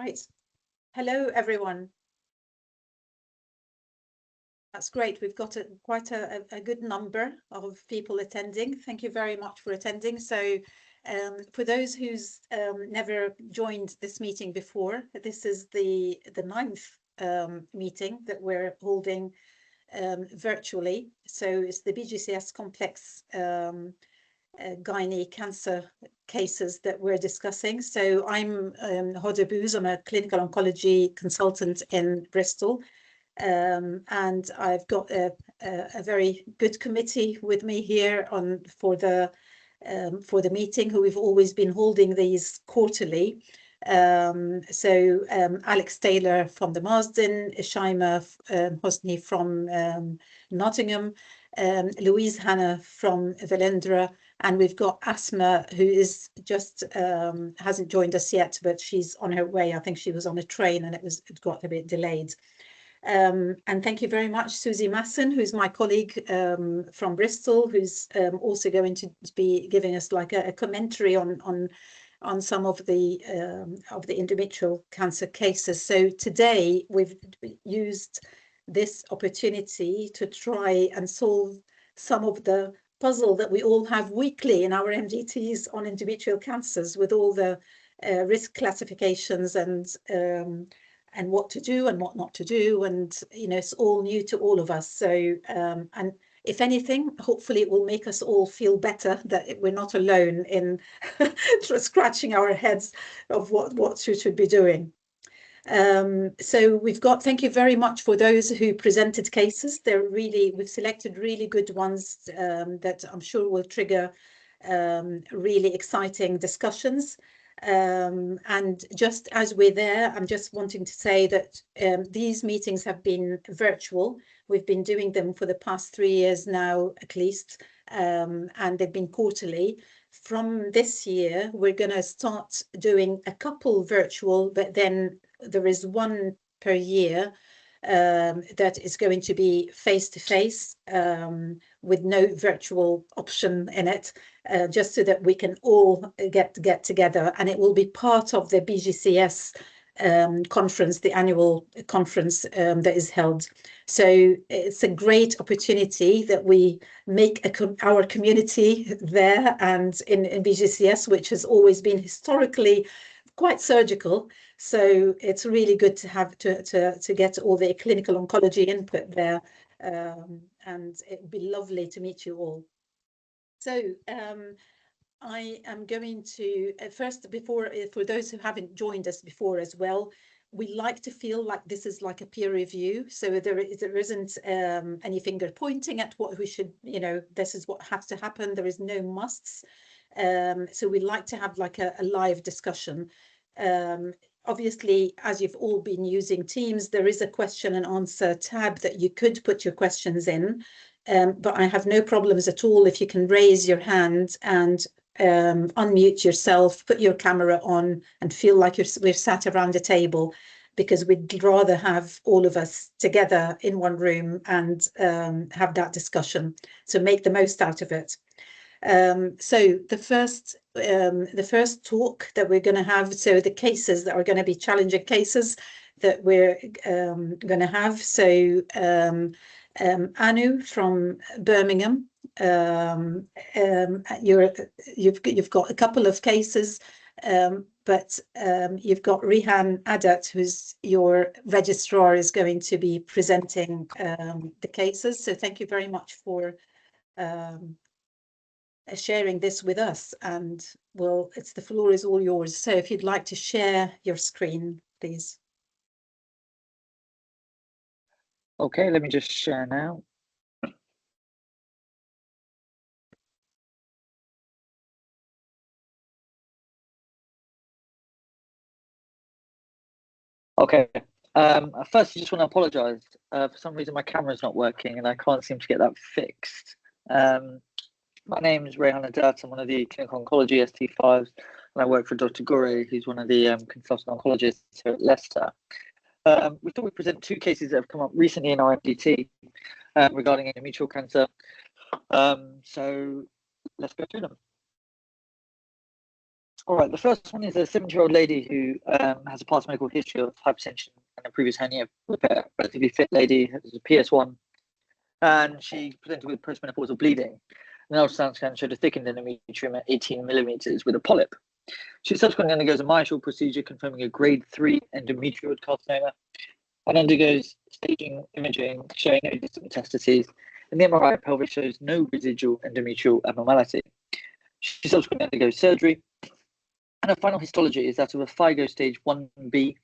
Right. Hello, everyone. That's great. We've got quite a good number of people attending. Thank you very much for attending. So for those who's never joined this meeting before, this is the ninth meeting that we're holding virtually. So it's the BGCS Complex Gynae cancer cases that we're discussing. So I'm Hoda Booz. I'm a clinical oncology consultant in Bristol. And I've got a very good committee with me here for the meeting, who we've always been holding these quarterly. Alex Taylor from the Marsden, Shaima Hosni from Nottingham, Louise Hanna from Velindre, and we've got Asma, who is just hasn't joined us yet, but she's on her way. I think she was on a train and it got a bit delayed. And thank you very much, Susie Masson, who's my colleague from Bristol, who's also going to be giving us like a commentary on some of the endometrial cancer cases. So today we've used this opportunity to try and solve some of the puzzle that we all have weekly in our MDTs on endometrial cancers, with all the risk classifications and what to do and what not to do. And, you know, it's all new to all of us. So, and if anything, hopefully it will make us all feel better that we're not alone in scratching our heads of what we should be doing. So thank you very much for those who presented cases. We've selected really good ones that I'm sure will trigger really exciting discussions. And just as we're there, I'm just wanting to say that these meetings have been virtual. We've been doing them for the past 3 years now, at least, and they've been quarterly. From this year, we're going to start doing a couple virtual, but then there is one per year that is going to be face-to-face with no virtual option in it, just so that we can all get together, and it will be part of the BGCS conference, the annual conference that is held. So it's a great opportunity that we make our community there, and in BGCS, which has always been historically quite surgical. So it's really good to have to get all the clinical oncology input there, and it would be lovely to meet you all. So I am going to first, for those who haven't joined us before as well, we like to feel like this is like a peer review. So there isn't any finger pointing at what we should, you know, this is what has to happen. There is no musts. So we like to have like a live discussion. Obviously, as you've all been using Teams, there is a question and answer tab that you could put your questions in. But I have no problems at all if you can raise your hand and unmute yourself, put your camera on, and feel like we're sat around a table, because we'd rather have all of us together in one room and have that discussion. So make the most out of it. So the first talk that we're going to have, so the cases that are going to be challenging cases that we're going to have. So Anu from Birmingham, you've got a couple of cases, but you've got Rihan Adat, who's your registrar, is going to be presenting the cases. So thank you very much for sharing this with us, and the floor is all yours. So if you'd like to share your screen, please. Okay, let me just share now. Okay, first I just want to apologize. For some reason my camera's not working and I can't seem to get that fixed. My name is Rehan Adat. I'm one of the clinical oncology ST5s, and I work for Dr. Gore, who's one of the consultant oncologists here at Leicester. We thought we'd present 2 cases that have come up recently in our MDT regarding endometrial cancer. So let's go through them. All right, the first one is a 70-year-old lady who has a past medical history of hypertension and a previous hernia repair. Relatively fit lady, has a PS1, and she presented with postmenopausal bleeding. An ultrasound scan showed a thickened endometrium at 18 millimeters with a polyp. She subsequently undergoes a mitral procedure confirming a grade 3 endometrioid carcinoma and undergoes staging imaging showing no distant metastases, and the MRI of pelvis shows no residual endometrial abnormality. She subsequently undergoes surgery, and her final histology is that of a FIGO stage 1B,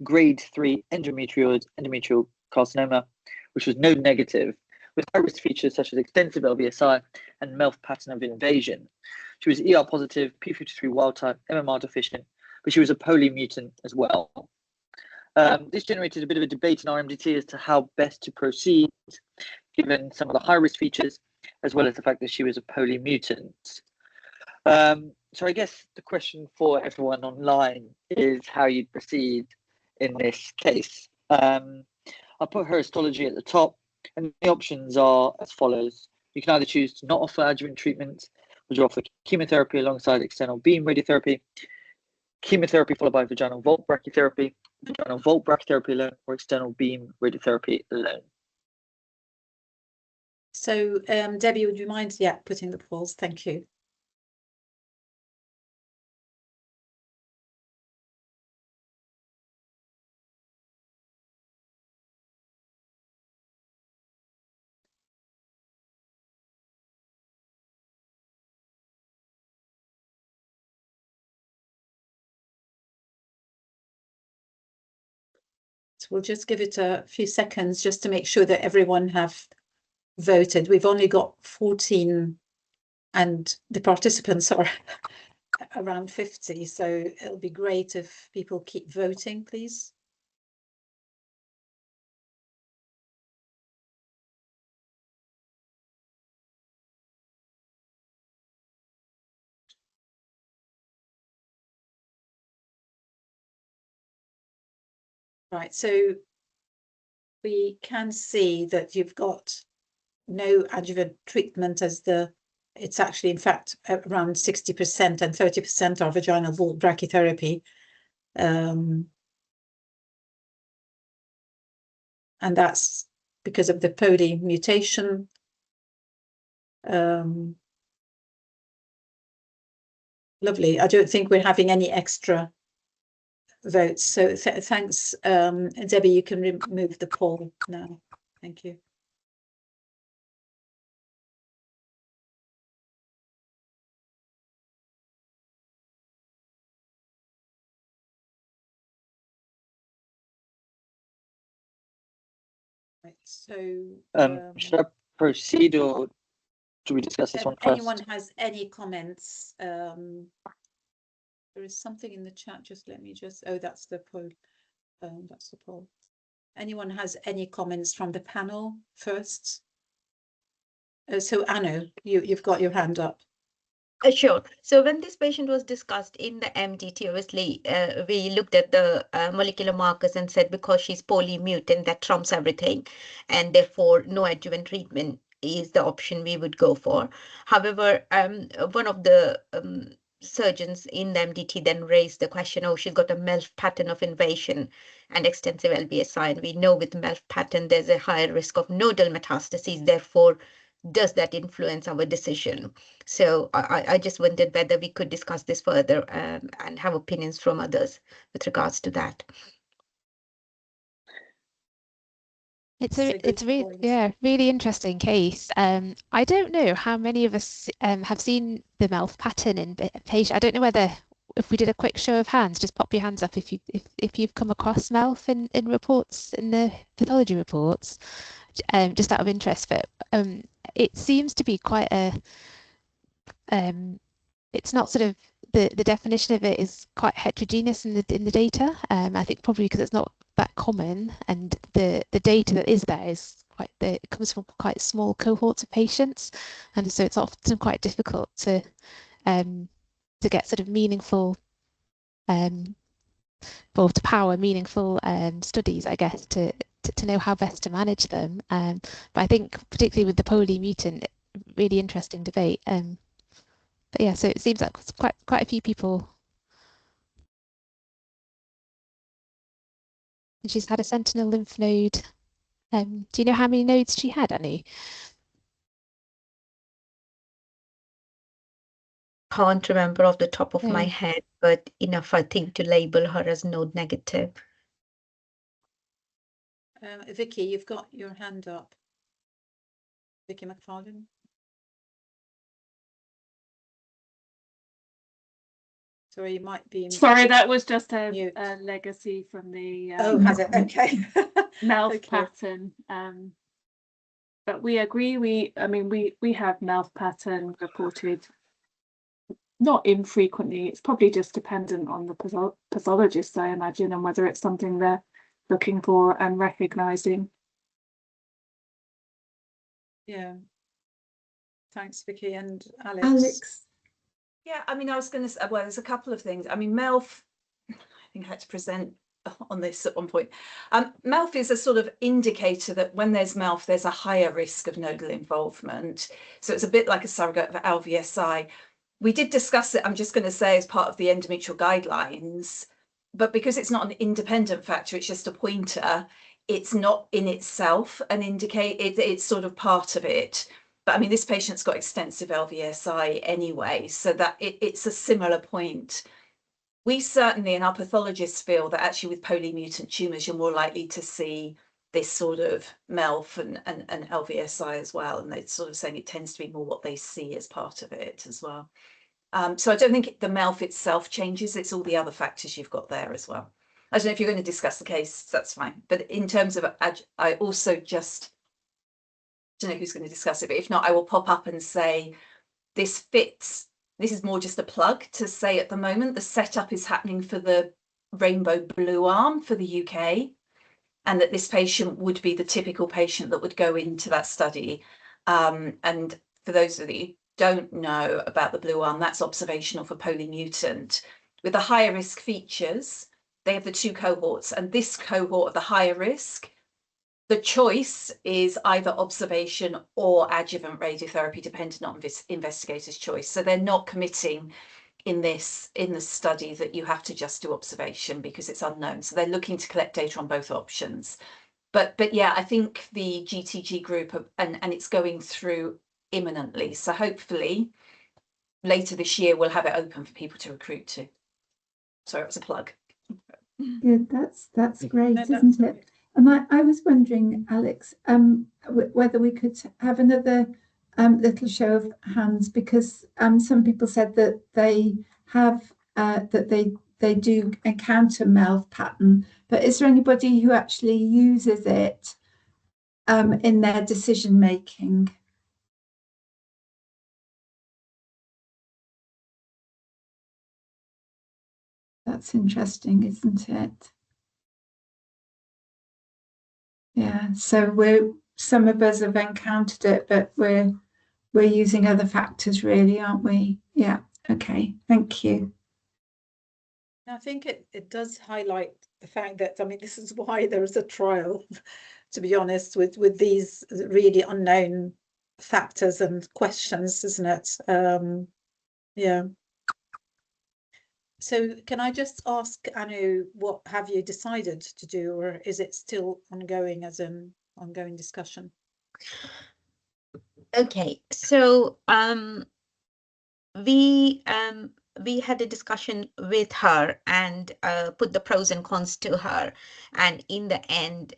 grade 3 endometrial carcinoma, which was node negative, with high-risk features such as extensive LVSI and MELF pattern of invasion. She was ER positive, P53 wild type, MMR deficient, but she was a poly mutant as well. This generated a bit of a debate in RMDT as to how best to proceed, given some of the high-risk features, as well as the fact that she was a poly mutant. So I guess the question for everyone online is how you'd proceed in this case. I'll put her histology at the top, and the options are as follows. You can either choose to not offer adjuvant treatment, which offer chemotherapy alongside external beam radiotherapy, chemotherapy followed by vaginal vault brachytherapy, vaginal vault brachytherapy alone, or external beam radiotherapy alone. So Debbie, would you mind putting the polls? Thank you. So we'll just give it a few seconds just to make sure that everyone have voted. We've only got 14 and the participants are around 50, so it'll be great if people keep voting, please. Right, so we can see that you've got no adjuvant treatment as it's actually in fact around 60% and 30% are vaginal vault brachytherapy. And that's because of the poly mutation. Lovely. I don't think we're having any extra votes. So thanks, Debbie, you can remove the poll now. Thank you. Right, so should I proceed or do we discuss this one first? Anyone has any comments? There is something in the chat. Just let me oh, that's the poll. That's the poll. Anyone has any comments from the panel first? So Anu, you've got your hand up. Sure. So when this patient was discussed in the MDT, obviously, we looked at the molecular markers and said because she's polymutant, that trumps everything, and therefore no adjuvant treatment is the option we would go for. However, one of the surgeons in the MDT then raised the question, oh, she's got a MELF pattern of invasion and extensive LVSI, and we know with MELF pattern there's a higher risk of nodal metastases, therefore does that influence our decision? So I just wondered whether we could discuss this further and have opinions from others with regards to that. It's really interesting case. I don't know how many of us have seen the MELF pattern in patient. I don't know whether if we did a quick show of hands, just pop your hands up if you've come across MELF in reports, in the pathology reports, just out of interest. But it seems to be quite a it's not sort of the definition of it is quite heterogeneous in the data. I think probably because it's not that common, and the data that is there is it comes from quite small cohorts of patients, and so it's often quite difficult to get sort of meaningful or to power meaningful studies, I guess, to know how best to manage them. But I think particularly with the poly mutant, really interesting debate. But yeah, so it seems like quite a few people and she's had a sentinel lymph node. Do you know how many nodes she had, Anu? Can't remember off the top of my No. head, but enough, I think, to label her as node negative. Vicky, you've got your hand up. Vicky McFarlane. Sorry, you might be. Sorry, that was just a mute. legacy from the Oh, has it? Okay. mouth Okay. pattern. But we agree. We have mouth pattern reported not infrequently. It's probably just dependent on the pathologist, I imagine, and whether it's something they're looking for and recognizing. Yeah. Thanks, Vicky. And Alex. Alex. Yeah, I mean, I was going to say, well, there's a couple of things. I mean, MELF, I think I had to present on this at one point. MELF is a sort of indicator that when there's MELF, there's a higher risk of nodal involvement. So it's a bit like a surrogate of LVSI. We did discuss it, I'm just going to say, as part of the endometrial guidelines, but because it's not an independent factor, it's just a pointer, it's not in itself an indicator, it's sort of part of it. But I mean, this patient's got extensive LVSI anyway, so that it's a similar point. We certainly, and our pathologists feel that actually with polymutant tumours, you're more likely to see this sort of MELF and LVSI as well. And they're sort of saying it tends to be more what they see as part of it as well. So I don't think the MELF itself changes, it's all the other factors you've got there as well. I don't know if you're going to discuss the case, that's fine. But in terms of, I also just, don't know who's going to discuss it, but if not, I will pop up and say this fits. This is more just a plug to say at the moment the setup is happening for the rainbow blue arm for the UK, and that this patient would be the typical patient that would go into that study. And for those of you who don't know about the blue arm, that's observational for polymutant. With the higher risk features, they have the two cohorts, and this cohort of the higher risk, the choice is either observation or adjuvant radiotherapy, dependent on investigator's choice. So they're not committing in the study that you have to just do observation because it's unknown. So they're looking to collect data on both options. But yeah, I think the GTG group and it's going through imminently. So hopefully later this year we'll have it open for people to recruit to. So it was a plug. Good, that's great, isn't it? And I was wondering, Alex, whether we could have another little show of hands, because some people said that they have they do encounter MELF pattern, but is there anybody who actually uses it in their decision making? That's interesting, isn't it? Yeah, so some of us have encountered it, but we're using other factors really, aren't we? Yeah, okay, thank you. I think it does highlight the fact that, I mean, this is why there is a trial, to be honest, with these really unknown factors and questions, isn't it? Yeah. So can I just ask, Anu, what have you decided to do, or is it still ongoing as an ongoing discussion? Okay, so we had a discussion with her and put the pros and cons to her, and in the end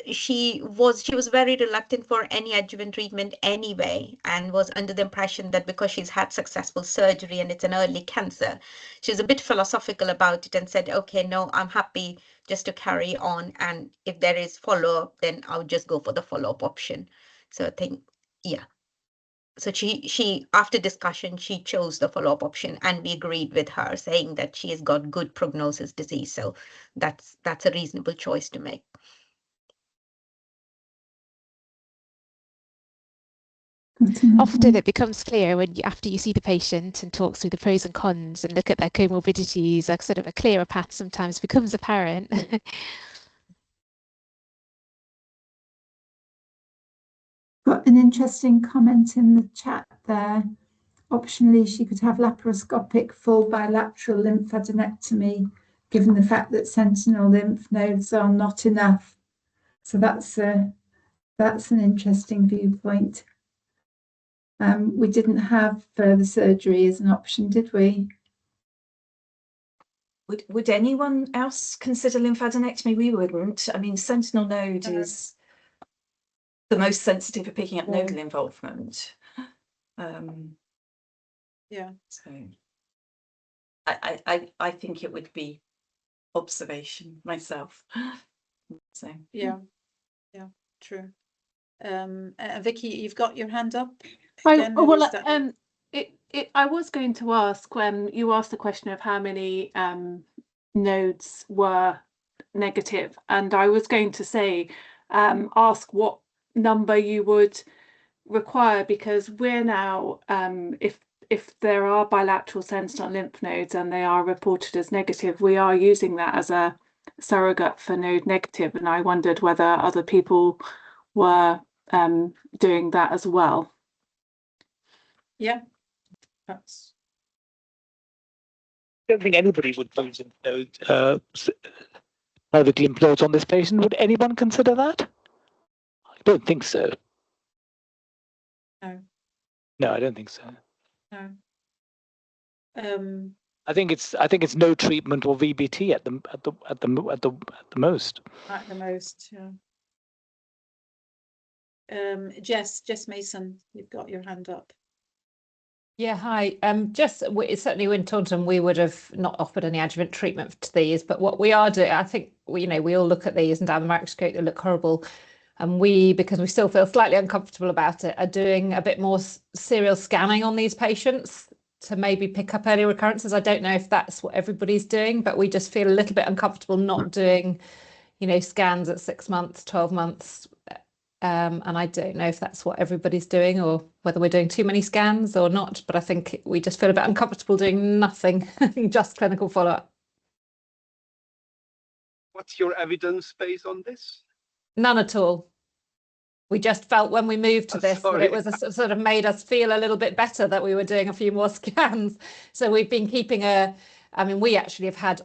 she was very reluctant for any adjuvant treatment anyway, and was under the impression that because she's had successful surgery and it's an early cancer, she's a bit philosophical about it and said, okay, no, I'm happy just to carry on, and if there is follow-up, then I'll just go for the follow-up option. So I think, yeah. So she after discussion, she chose the follow-up option, and we agreed with her, saying that she has got good prognosis disease. So that's a reasonable choice to make. Often it becomes clear when after you see the patient and talk through the pros and cons and look at their comorbidities, like sort of a clearer path sometimes becomes apparent. Got an interesting comment in the chat there. Optionally, she could have laparoscopic full bilateral lymphadenectomy given the fact that sentinel lymph nodes are not enough. So that's an interesting viewpoint. We didn't have further surgery as an option, did we? Would anyone else consider lymphadenectomy? We wouldn't. I mean, sentinel node is the most sensitive for picking up nodal involvement. Yeah. So I think it would be observation myself. So yeah, true. Vicky, you've got your hand up. I was going to ask when you asked the question of how many nodes were negative, and I was going to say ask what number you would require, because we're now if there are bilateral sentinel lymph nodes and they are reported as negative, we are using that as a surrogate for node negative, and I wondered whether other people were doing that as well. Yeah, I don't think anybody would use pelvic lymph nodes on this patient. Would anyone consider that? I don't think so. No. No, I don't think so. No. I think it's no treatment or VBT at the most. At the most, yeah. Jess Mason, you've got your hand up. Yeah, hi. Certainly in Taunton, we would have not offered any adjuvant treatment to these, but what we are doing, I think, we all look at these and down the microscope, they look horrible. And we, because we still feel slightly uncomfortable about it, are doing a bit more serial scanning on these patients to maybe pick up early recurrences. I don't know if that's what everybody's doing, but we just feel a little bit uncomfortable not doing, scans at 6 months, 12 months. And I don't know if that's what everybody's doing or whether we're doing too many scans or not, but I think we just feel a bit uncomfortable doing nothing, just clinical follow-up. What's your evidence base on this? None at all. We just felt when we moved to this that it was sort of made us feel a little bit better that we were doing a few more scans. So we've been keeping we actually have had,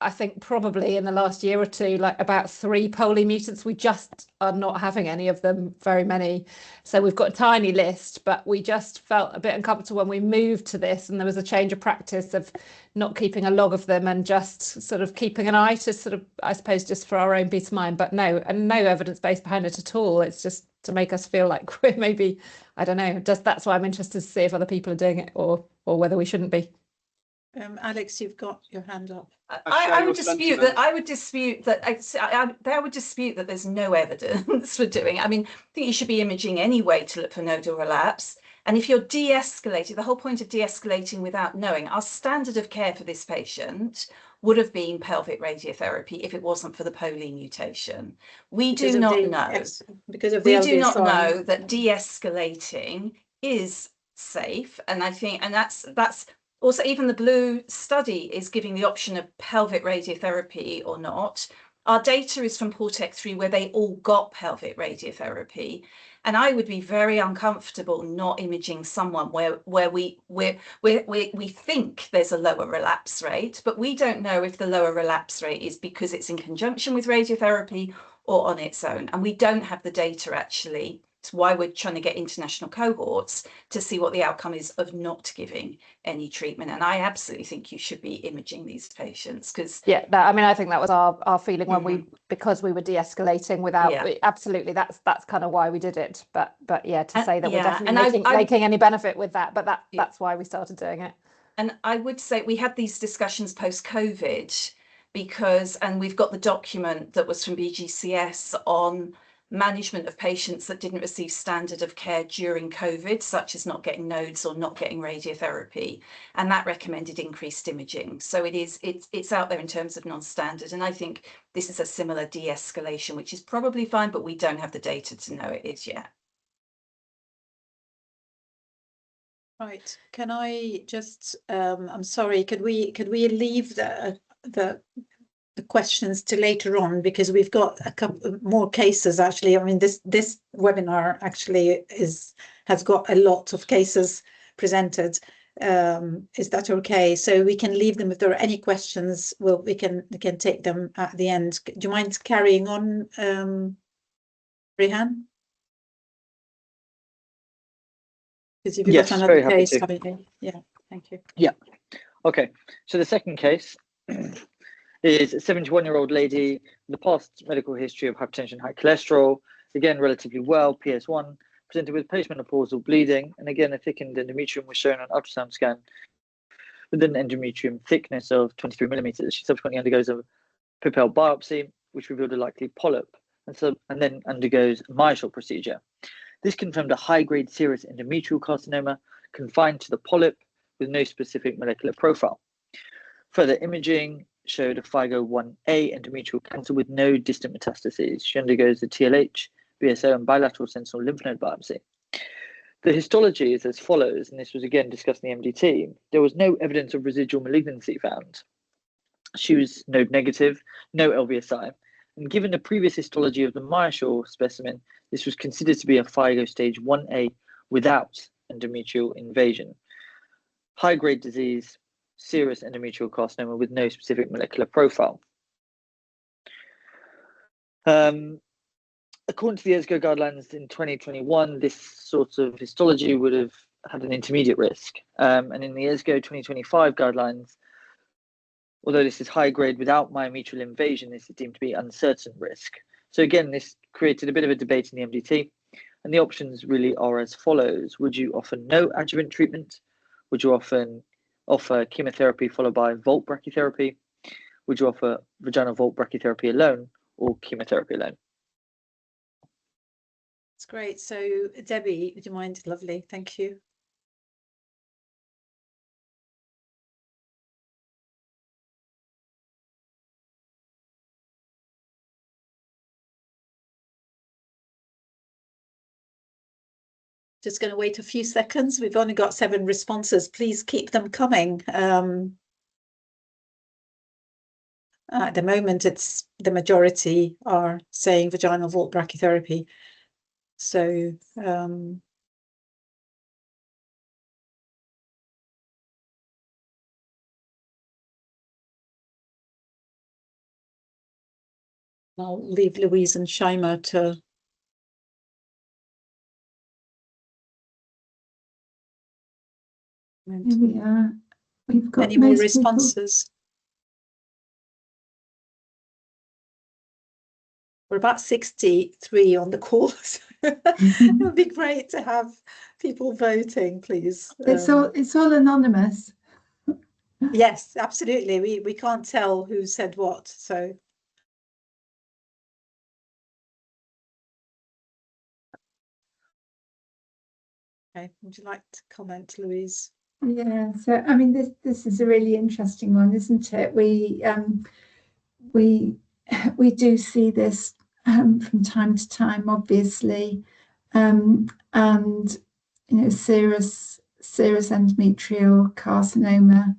I think probably in the last year or two, like about 3 poly mutants. We just are not having any of them, very many. So we've got a tiny list, but we just felt a bit uncomfortable when we moved to this, and there was a change of practice of not keeping a log of them and just sort of keeping an eye to sort of, I suppose, just for our own peace of mind, but no evidence base behind it at all. It's just to make us feel like we're maybe, I don't know, just that's why I'm interested to see if other people are doing it or whether we shouldn't be. Alex, you've got your hand up. I would dispute that. I would dispute that there's no evidence for doing it. I mean, I think you should be imaging anyway to look for nodal relapse. And if you're de-escalating, the whole point of de-escalating without knowing, our standard of care for this patient would have been pelvic radiotherapy if it wasn't for the poly mutation. We do not know that de-escalating is safe, and I think, and that's also, even the blue study is giving the option of pelvic radiotherapy or not. Our data is from Portec-3, where they all got pelvic radiotherapy. And I would be very uncomfortable not imaging someone where we think there's a lower relapse rate, but we don't know if the lower relapse rate is because it's in conjunction with radiotherapy or on its own. And we don't have the data actually. It's why we're trying to get international cohorts to see what the outcome is of not giving any treatment. And I absolutely think you should be imaging these patients, because I think that was our feeling when because we were de-escalating without absolutely that's kind of why we did it. But to say that we're definitely making any benefit with that, but that's why we started doing it. And I would say we had these discussions post-COVID and we've got the document that was from BGCS on management of patients that didn't receive standard of care during COVID, such as not getting nodes or not getting radiotherapy, and that recommended increased imaging. So it's out there in terms of non-standard, and I think this is a similar de-escalation, which is probably fine, but we don't have the data to know it is yet. Right. Can I just I'm sorry, could we leave the questions to later on, because we've got a couple more cases actually. I mean, this webinar actually has got a lot of cases presented. Is that okay? So we can leave them if there are any questions. Well, we can take them at the end. Do you mind carrying on, Rehan? Because you've got another case, haven't you? Yeah, thank you. Yeah. Okay. So the second case is a 71-year-old lady with a past medical history of hypertension, high cholesterol, again, relatively well, PS1, presented with postmenopausal bleeding, and again, a thickened endometrium was shown on ultrasound scan with an endometrium thickness of 23 millimeters. She subsequently undergoes a pupil biopsy, which revealed a likely polyp, and then undergoes a MyoSure procedure. This confirmed a high-grade serous endometrial carcinoma confined to the polyp with no specific molecular profile. Further imaging showed a FIGO 1A endometrial cancer with no distant metastases. She undergoes the TLH, BSO, and bilateral sentinel lymph node biopsy. The histology is as follows, and this was again discussed in the MDT. There was no evidence of residual malignancy found. She was node negative, no LVSI, and given the previous histology of the MyoSure specimen, this was considered to be a FIGO stage 1A without endometrial invasion. High-grade disease, serous endometrial carcinoma with no specific molecular profile. According to the ESGO guidelines in 2021, this sort of histology would have had an intermediate risk. And in the ESGO 2025 guidelines, although this is high grade without myometrial invasion, this is deemed to be uncertain risk. So again, this created a bit of a debate in the MDT, and the options really are as follows. Would you offer no adjuvant treatment? Would you offer chemotherapy followed by Volt brachytherapy? Would you offer vaginal Volt brachytherapy alone or chemotherapy alone? That's great. So Debbie, would you mind? Lovely, thank you. Just going to wait a few seconds. We've only got 7 responses. Please keep them coming. At the moment, it's the majority are saying vaginal Volt brachytherapy. So I'll leave Louise and Shaima to. Here we are. We've got any more responses. We're about 63 on the call. So it would be great to have people voting, please. It's all anonymous. Yes, absolutely. We can't tell who said what. So. Okay, would you like to comment, Louise? Yeah, so I mean, this is a really interesting one, isn't it? We do see this from time to time, obviously, and you know, serous endometrial carcinoma,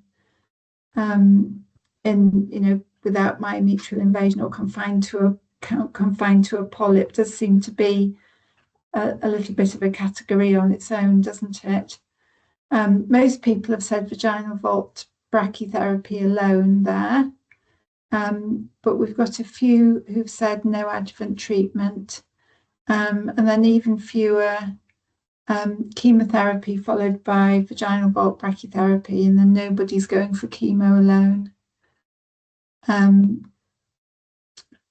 in you know, without myometrial invasion or confined to a polyp does seem to be a little bit of a category on its own, doesn't it? Most people have said vaginal Volt brachytherapy alone there, but we've got a few who've said no adjuvant treatment, and then even fewer chemotherapy followed by vaginal Volt brachytherapy, and then nobody's going for chemo alone.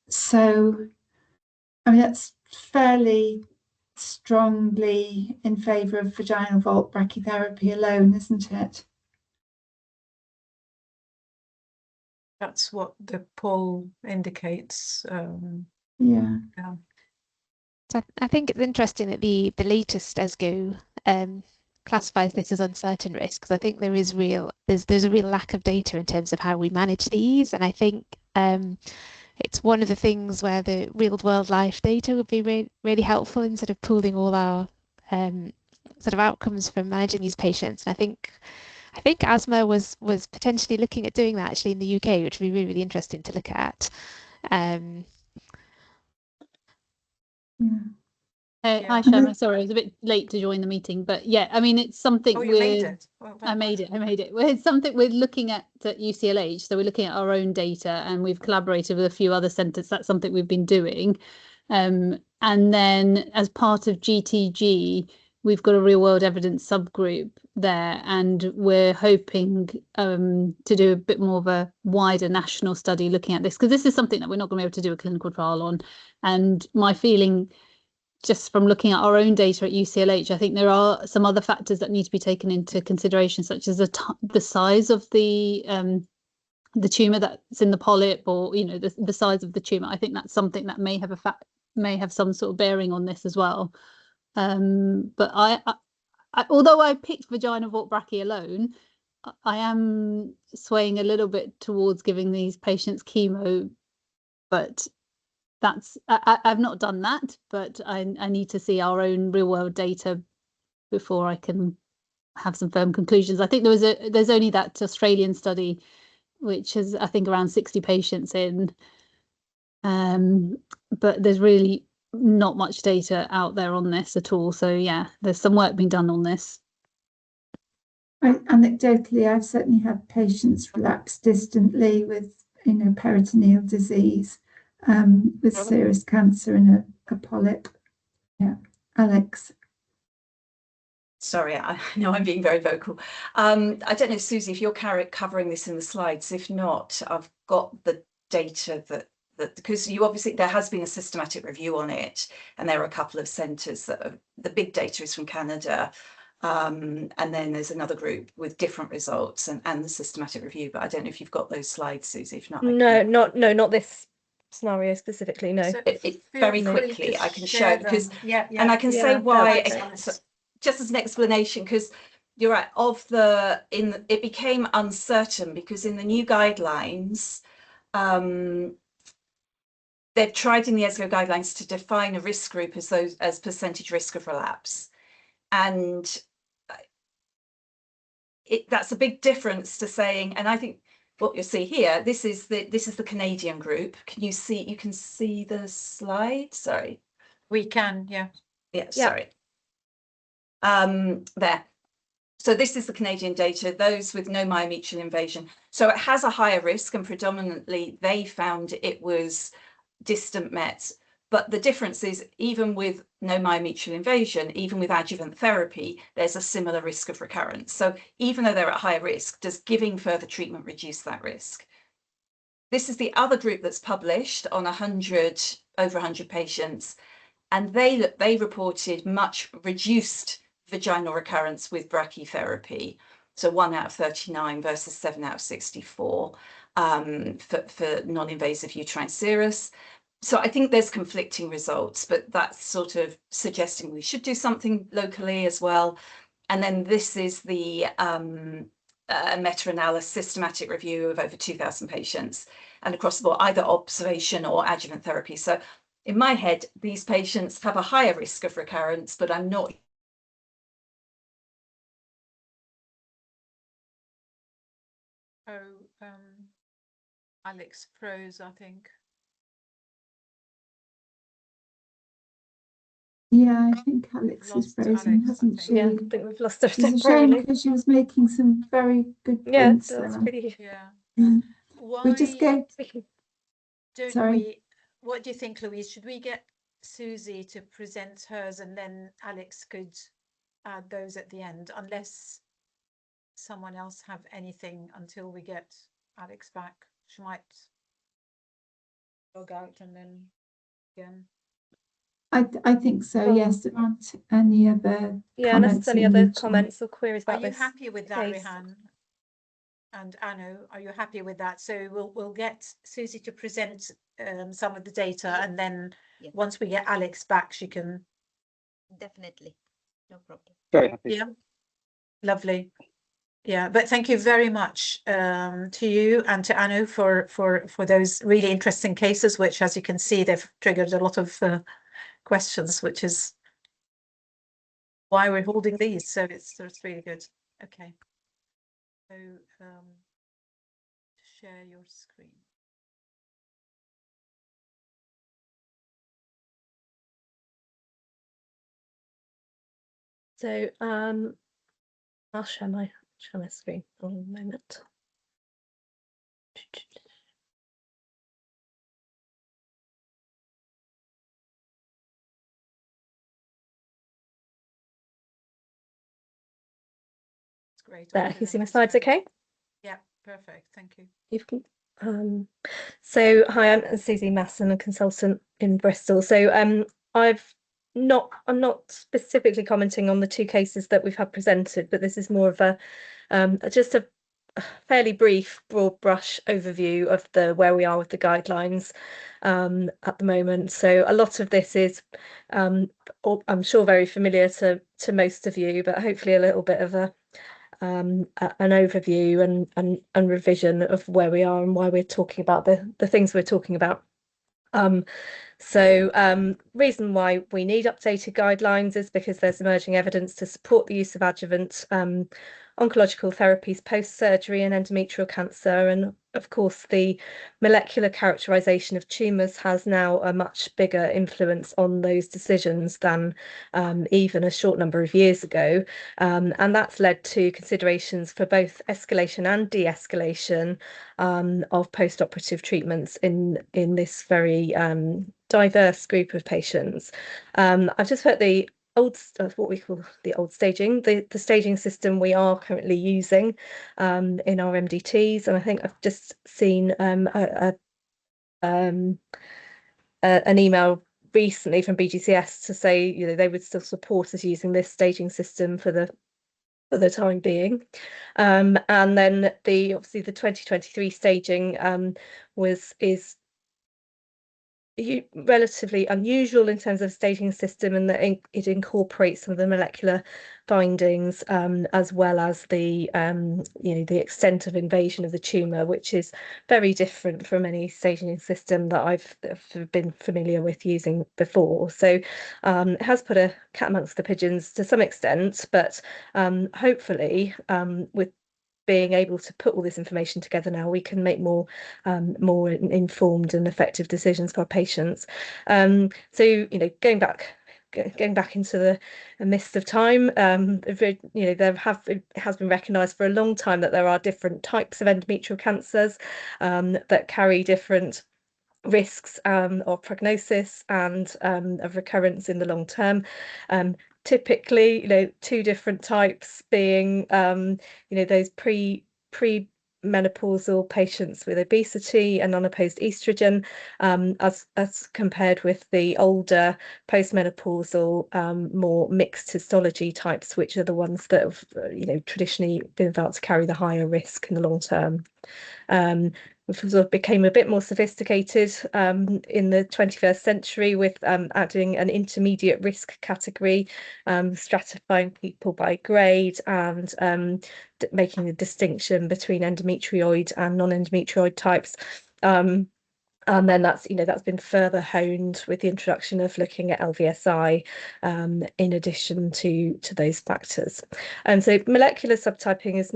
So, I mean, that's fairly strongly in favour of vaginal Volt brachytherapy alone, isn't it? That's what the poll indicates. Yeah. So I think it's interesting that the latest ESGO classifies this as uncertain risk, because I think there's a real lack of data in terms of how we manage these, and I think it's one of the things where the real world life data would be really helpful in sort of pooling all our sort of outcomes from managing these patients. And I think asthma was potentially looking at doing that actually in the UK, which would be really, really interesting to look at. So Hi, Shaima. Sorry, I was a bit late to join the meeting, but yeah, I mean, it's something Oh, you made it. Well I done. made it. Well, it's something we're looking at UCLH. So we're looking at our own data, and we've collaborated with a few other centres. That's something we've been doing. And then as part of GTG, we've got a real world evidence subgroup there, and we're hoping to do a bit more of a wider national study looking at this, because this is something that we're not going to be able to do a clinical trial on. And my feeling, just from looking at our own data at UCLH, I think there are some other factors that need to be taken into consideration, such as the size of the tumour that's in the polyp, or the size of the tumour. I think that's something that may have some sort of bearing on this as well. But I although I picked vaginal vault brachy alone, I am swaying a little bit towards giving these patients chemo, but I've not done that, but I need to see our own real world data before I can have some firm conclusions. I think there's only that Australian study, which is I think around 60 patients in, but there's really not much data out there on this at all. So yeah, there's some work being done on this. Anecdotally, I've certainly had patients relapse distantly with peritoneal disease, with serous cancer and a polyp. Yeah, Alex. Sorry, I know I'm being very vocal. I don't know, Susie, if you're covering this in the slides. If not, I've got the data that because you obviously, there has been a systematic review on it, and there are a couple of centres that the big data is from Canada, and then there's another group with different results and the systematic review. But I don't know if you've got those slides, Susie. If not, not this scenario specifically. No. So very quickly, I can show it because and I can say why. Just as an explanation, because you're right, it became uncertain because in the new guidelines, they've tried in the ESGO guidelines to define a risk group as percentage risk of relapse, and that's a big difference to saying. And I think what you'll see here, this is the Canadian group. You can see the slide. Sorry, we can. Yeah. Sorry. There. So this is the Canadian data, those with no myometrial invasion. So it has a higher risk, and predominantly they found it was distant mets. But the difference is, even with no myometrial invasion, even with adjuvant therapy, there's a similar risk of recurrence. So even though they're at higher risk, does giving further treatment reduce that risk? This is the other group that's published on over 100 patients, and they reported much reduced vaginal recurrence with brachytherapy. So 1 out of 39 versus 7 out of 64 for non-invasive uterine serous. So I think there's conflicting results, but that's sort of suggesting we should do something locally as well. And then this is the meta-analysis systematic review of over 2,000 patients, and across the board, either observation or adjuvant therapy. So in my head, these patients have a higher risk of recurrence, but I'm not. Alex froze, I think. Yeah, I think Alex is frozen, hasn't she? Yeah, I think we've lost her It's a shame temporarily. because she was making some very good points there. Pretty. Yeah. Why We just go. What do you think, Louise? Should we get Susie to present hers, and then Alex could add those at the end, unless someone else have anything until we get Alex back? She might log out and then again. I think so. Yes, there aren't any other unless there's any other comments or queries about this. Are you happy with that, Rehan and Anu? Are you happy with that? So we'll get Susie to present some of the data, and then once we get Alex back, she can. Definitely, no problem. Very happy. Yeah, lovely. Yeah, but thank you very much to you and to Anu for those really interesting cases, which, as you can see, they've triggered a lot of questions, which is why we're holding these. So it's really good. Okay. So share your screen. So I'll share my screen for a moment. It's great. There, you see my slides okay? Yeah, perfect. Thank you. You've so hi, I'm Susie Masson, a consultant in Bristol. So I'm not specifically commenting on the two cases that we've had presented, but this is more of a just a fairly brief, broad brush overview of where we are with the guidelines at the moment. So a lot of this is I'm sure very familiar to most of you, but hopefully a little bit of an overview and revision of where we are and why we're talking about the things we're talking about. Reason why we need updated guidelines is because there's emerging evidence to support the use of adjuvant oncological therapies post-surgery in endometrial cancer, and of course the molecular characterization of tumours has now a much bigger influence on those decisions than even a short number of years ago, and that's led to considerations for both escalation and de-escalation of post-operative treatments in this very diverse group of patients. I've just put the what we call the old staging, the staging system we are currently using in our MDTs, and I think I've just seen an email recently from BGCS to say they would still support us using this staging system for the time being, and then obviously the 2023 staging is relatively unusual in terms of staging system, and that it incorporates some of the molecular findings as well as the the extent of invasion of the tumour, which is very different from any staging system that I've been familiar with using before. So it has put a cat amongst the pigeons to some extent, but hopefully with being able to put all this information together now, we can make more informed and effective decisions for our patients. So going back into the mist of time, it has been recognised for a long time that there are different types of endometrial cancers that carry different risks of prognosis and of recurrence in the long term. Typically, two different types being those pre-menopausal patients with obesity and unopposed estrogen, as compared with the older postmenopausal more mixed histology types, which are the ones that have traditionally been felt to carry the higher risk in the long term. Which sort of became a bit more sophisticated in the 21st century with adding an intermediate risk category, stratifying people by grade, and making a distinction between endometrioid and non-endometrioid types. And then that's been further honed with the introduction of looking at LVSI in addition to those factors. And so molecular subtyping has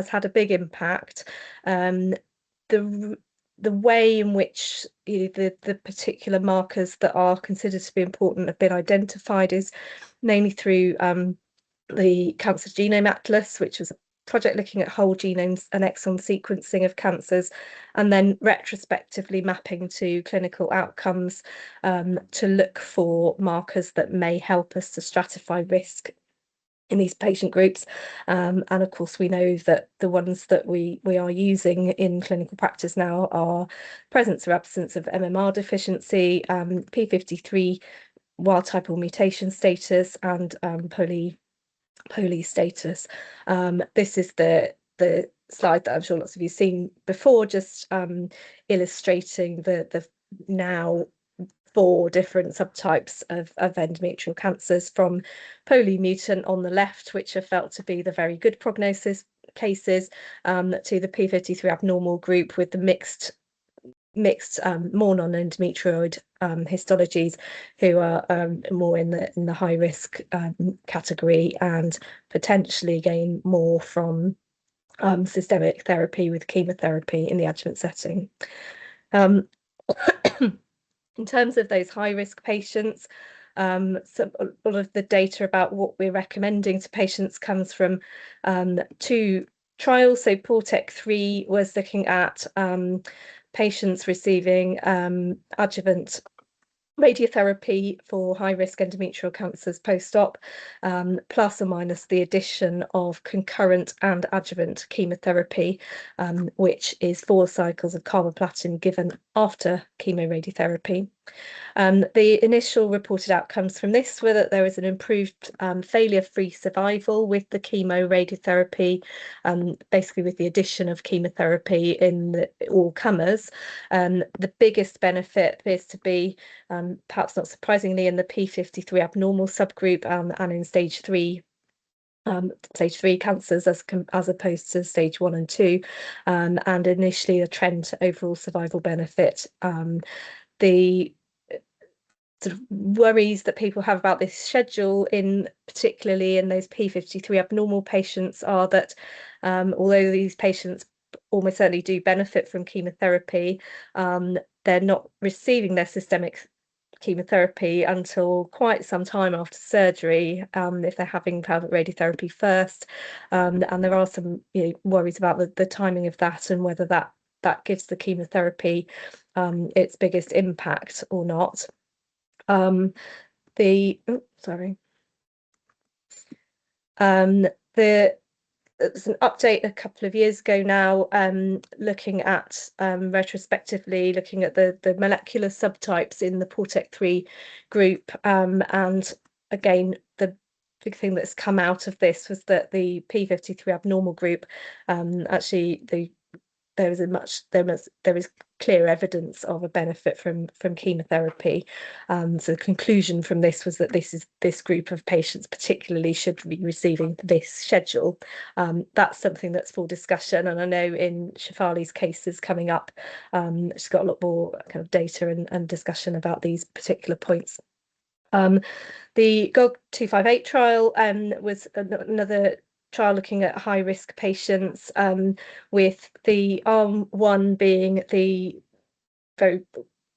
had a big impact. The way in which the particular markers that are considered to be important have been identified is mainly through the Cancer Genome Atlas, which was a project looking at whole genomes and exome sequencing of cancers, and then retrospectively mapping to clinical outcomes to look for markers that may help us to stratify risk in these patient groups. And of course, we know that the ones that we are using in clinical practice now are presence or absence of MMR deficiency, P53 wild type or mutation status, and poly status. This is the slide that I'm sure lots of you have seen before, just illustrating the now 4 different subtypes of endometrial cancers, from polymutant on the left, which are felt to be the very good prognosis cases, to the P53 abnormal group with the mixed more non-endometrioid histologies, who are more in the high risk category and potentially gain more from systemic therapy with chemotherapy in the adjuvant setting. In terms of those high risk patients, So a lot of the data about what we're recommending to patients comes from 2 trials. So PORTEC-3 was looking at patients receiving adjuvant radiotherapy for high-risk endometrial cancers post-op, plus or minus the addition of concurrent and adjuvant chemotherapy, which is 4 cycles of carboplatin given after chemoradiotherapy. The initial reported outcomes from this were that there was an improved failure-free survival with the chemoradiotherapy, basically with the addition of chemotherapy in all comers. The biggest benefit appears to be, perhaps not surprisingly, in the P53 abnormal subgroup and in stage 3 cancers as opposed to stage 1 and 2, and initially a trend to overall survival benefit. The sort of worries that people have about this schedule, particularly in those P53 abnormal patients, are that although these patients almost certainly do benefit from chemotherapy, they're not receiving their systemic chemotherapy until quite some time after surgery, if they're having pelvic radiotherapy first, and there are some worries about the timing of that and whether that gives the chemotherapy its biggest impact or not. There's an update a couple of years ago now, looking at retrospectively looking at the molecular subtypes in the PORTEC-3 group, and again the big thing that's come out of this was that the P53 abnormal group, actually there is clear evidence of a benefit from chemotherapy. So the conclusion from this was that this group of patients particularly should be receiving this schedule. That's something that's for discussion, and I know in Shefali's cases coming up, she's got a lot more kind of data and discussion about these particular points. The GOG-258 trial was another trial looking at high-risk patients, with the arm 1 being very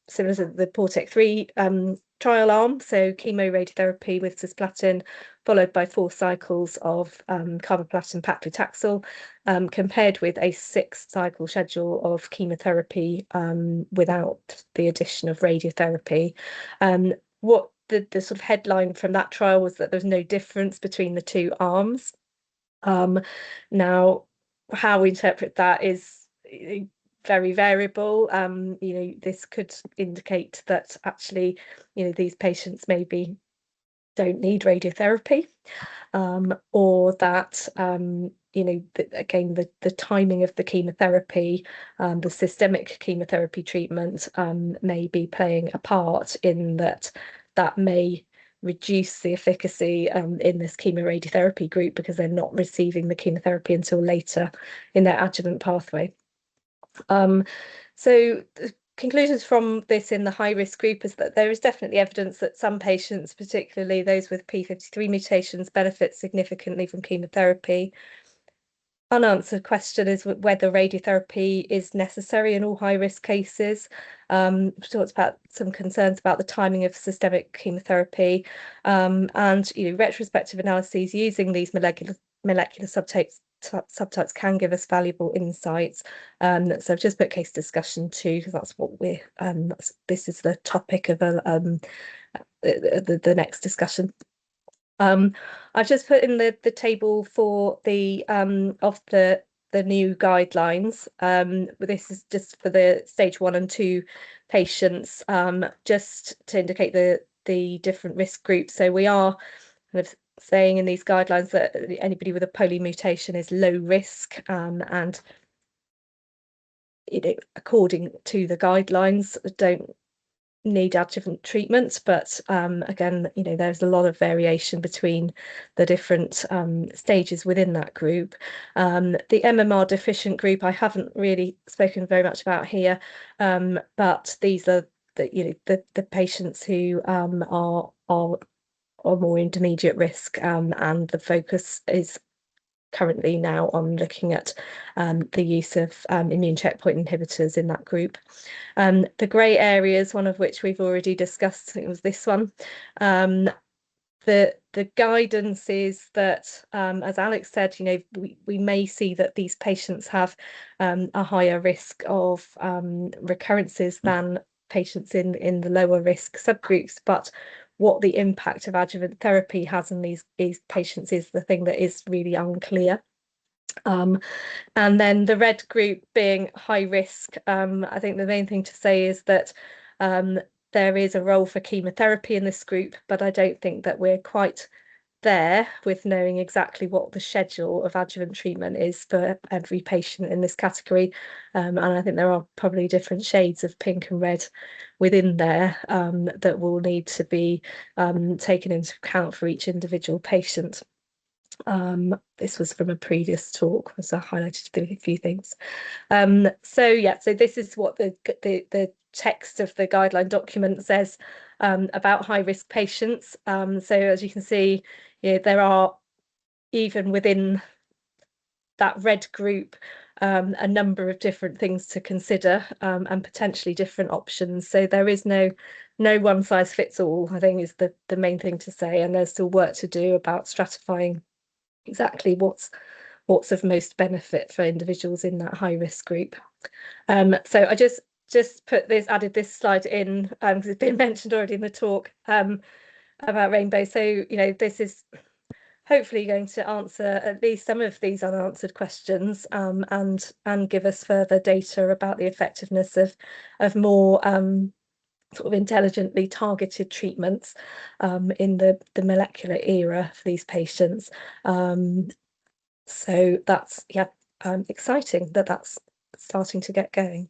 similar to the PORTEC-3 trial arm, so chemoradiotherapy with cisplatin followed by 4 cycles of carboplatin paclitaxel, compared with a 6-cycle schedule of chemotherapy without the addition of radiotherapy. What the sort of headline from that trial was that there's no difference between the 2 arms. Now, how we interpret that is very variable. This could indicate that actually, these patients maybe don't need radiotherapy, or that again the timing of the chemotherapy, the systemic chemotherapy treatment, may be playing a part in that may reduce the efficacy in this chemoradiotherapy group because they're not receiving the chemotherapy until later in their adjuvant pathway. So the conclusions from this in the high-risk group is that there is definitely evidence that some patients, particularly those with P53 mutations, benefit significantly from chemotherapy. Unanswered question is whether radiotherapy is necessary in all high-risk cases. We talked about some concerns about the timing of systemic chemotherapy, and retrospective analyses using these molecular subtypes can give us valuable insights. So I've just put case discussion 2 because that's what we're this is the topic of the next discussion. I've just put in the table for the of the new guidelines. This is just for the stage 1 and 2 patients, just to indicate the different risk groups. So we are kind of saying in these guidelines that anybody with a poly mutation is low risk, and according to the guidelines don't need adjuvant treatment, but again, there's a lot of variation between the different stages within that group. The MMR deficient group I haven't really spoken very much about here, but these are the patients who are more intermediate risk, and the focus is currently now on looking at the use of immune checkpoint inhibitors in that group. The grey areas, one of which we've already discussed, I think it was this one. The guidance is that, as Alex said, you know, we may see that these patients have a higher risk of recurrences than patients in the lower risk subgroups, but what the impact of adjuvant therapy has on these patients is the thing that is really unclear. And then the red group being high risk, I think the main thing to say is that there is a role for chemotherapy in this group, but I don't think that we're quite there with knowing exactly what the schedule of adjuvant treatment is for every patient in this category. And I think there are probably different shades of pink and red within there that will need to be taken into account for each individual patient. This was from a previous talk, as I highlighted a few things. So this is what the text of the guideline document says about high risk patients. So as you can see, there are, even within that red group, a number of different things to consider and potentially different options. So there is no one size fits all, I think, is the main thing to say, and there's still work to do about stratifying exactly what's of most benefit for individuals in that high risk group. So I just added this slide in because it's been mentioned already in the talk about Rainbow. So, you know, this is hopefully going to answer at least some of these unanswered questions and give us further data about the effectiveness of more sort of intelligently targeted treatments in the molecular era for these patients. So that's exciting that that's starting to get going.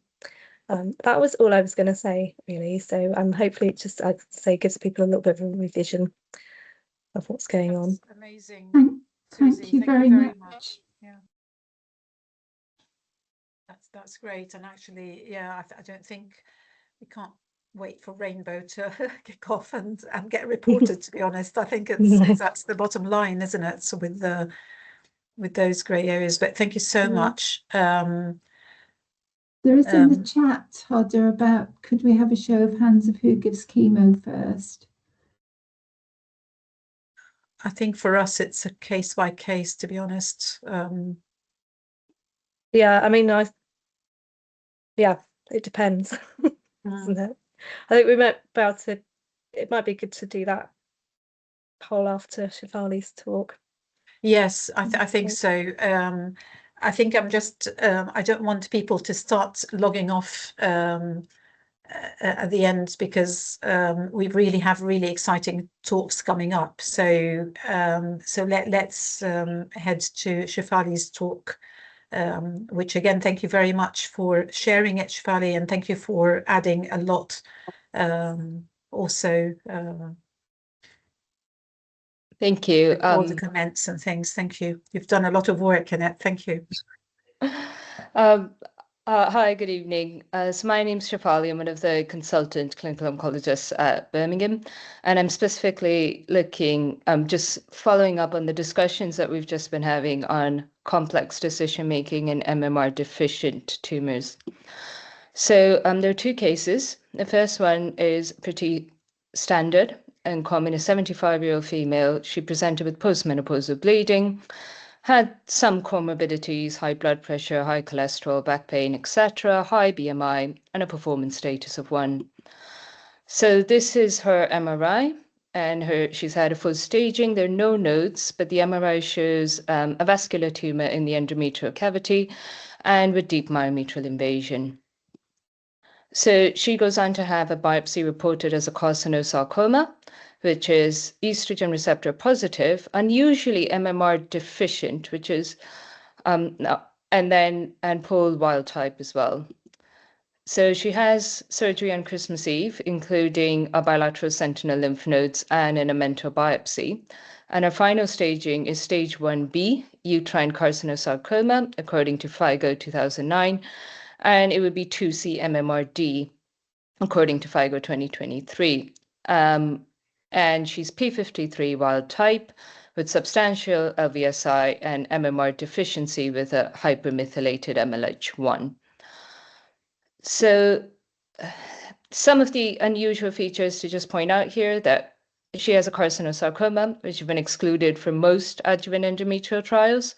That was all I was going to say, really. So hopefully it just, I'd say, gives people a little bit of a revision of what's going on. Amazing. Thank you very much. Yeah, that's great. And actually, yeah, I don't think we can't wait for Rainbow to kick off and get reported, to be honest. I think it's that's the bottom line, isn't it? So with those grey areas. But thank you so much. There is in the chat, Hodder, about could we have a show of hands of who gives chemo first? I think for us it's a case by case, to be honest. Yeah, I mean, it depends, doesn't it? I think we might be able to, it might be good to do that poll after Shefali's talk. Yes, I think so. I think I'm just, I don't want people to start logging off at the end, because we really have really exciting talks coming up. So let's head to Shefali's talk, which again, thank you very much for sharing it, Shefali, and thank you for adding a lot also. Thank you. All the comments and things. Thank you. You've done a lot of work in it. Thank you. Hi, good evening. So my name's Shefali. I'm one of the consultant clinical oncologists at Birmingham, and I'm specifically looking, just following up on the discussions that we've just been having on complex decision-making in MMR deficient tumors. So there are two cases. The first one is pretty standard and common. A 75-year-old female. She presented with postmenopausal bleeding, had some comorbidities, high blood pressure, high cholesterol, back pain, etc., high BMI, and a performance status of 1. So this is her MRI, and she's had a full staging. There are no nodes, but the MRI shows a vascular tumor in the endometrial cavity and with deep myometrial invasion. So she goes on to have a biopsy reported as a carcinosarcoma, which is estrogen receptor positive, unusually MMR deficient, which is, and POL wild type as well. So she has surgery on Christmas Eve, including a bilateral sentinel lymph nodes and an mental biopsy. And her final staging is stage 1B, uterine carcinosarcoma, according to FIGO 2009, and it would be 2C MMRD, according to FIGO 2023. And she's P53 wild type with substantial LVSI and MMR deficiency with a hypermethylated MLH1. So some of the unusual features to just point out here, that she has a carcinosarcoma, which has been excluded from most adjuvant endometrial trials.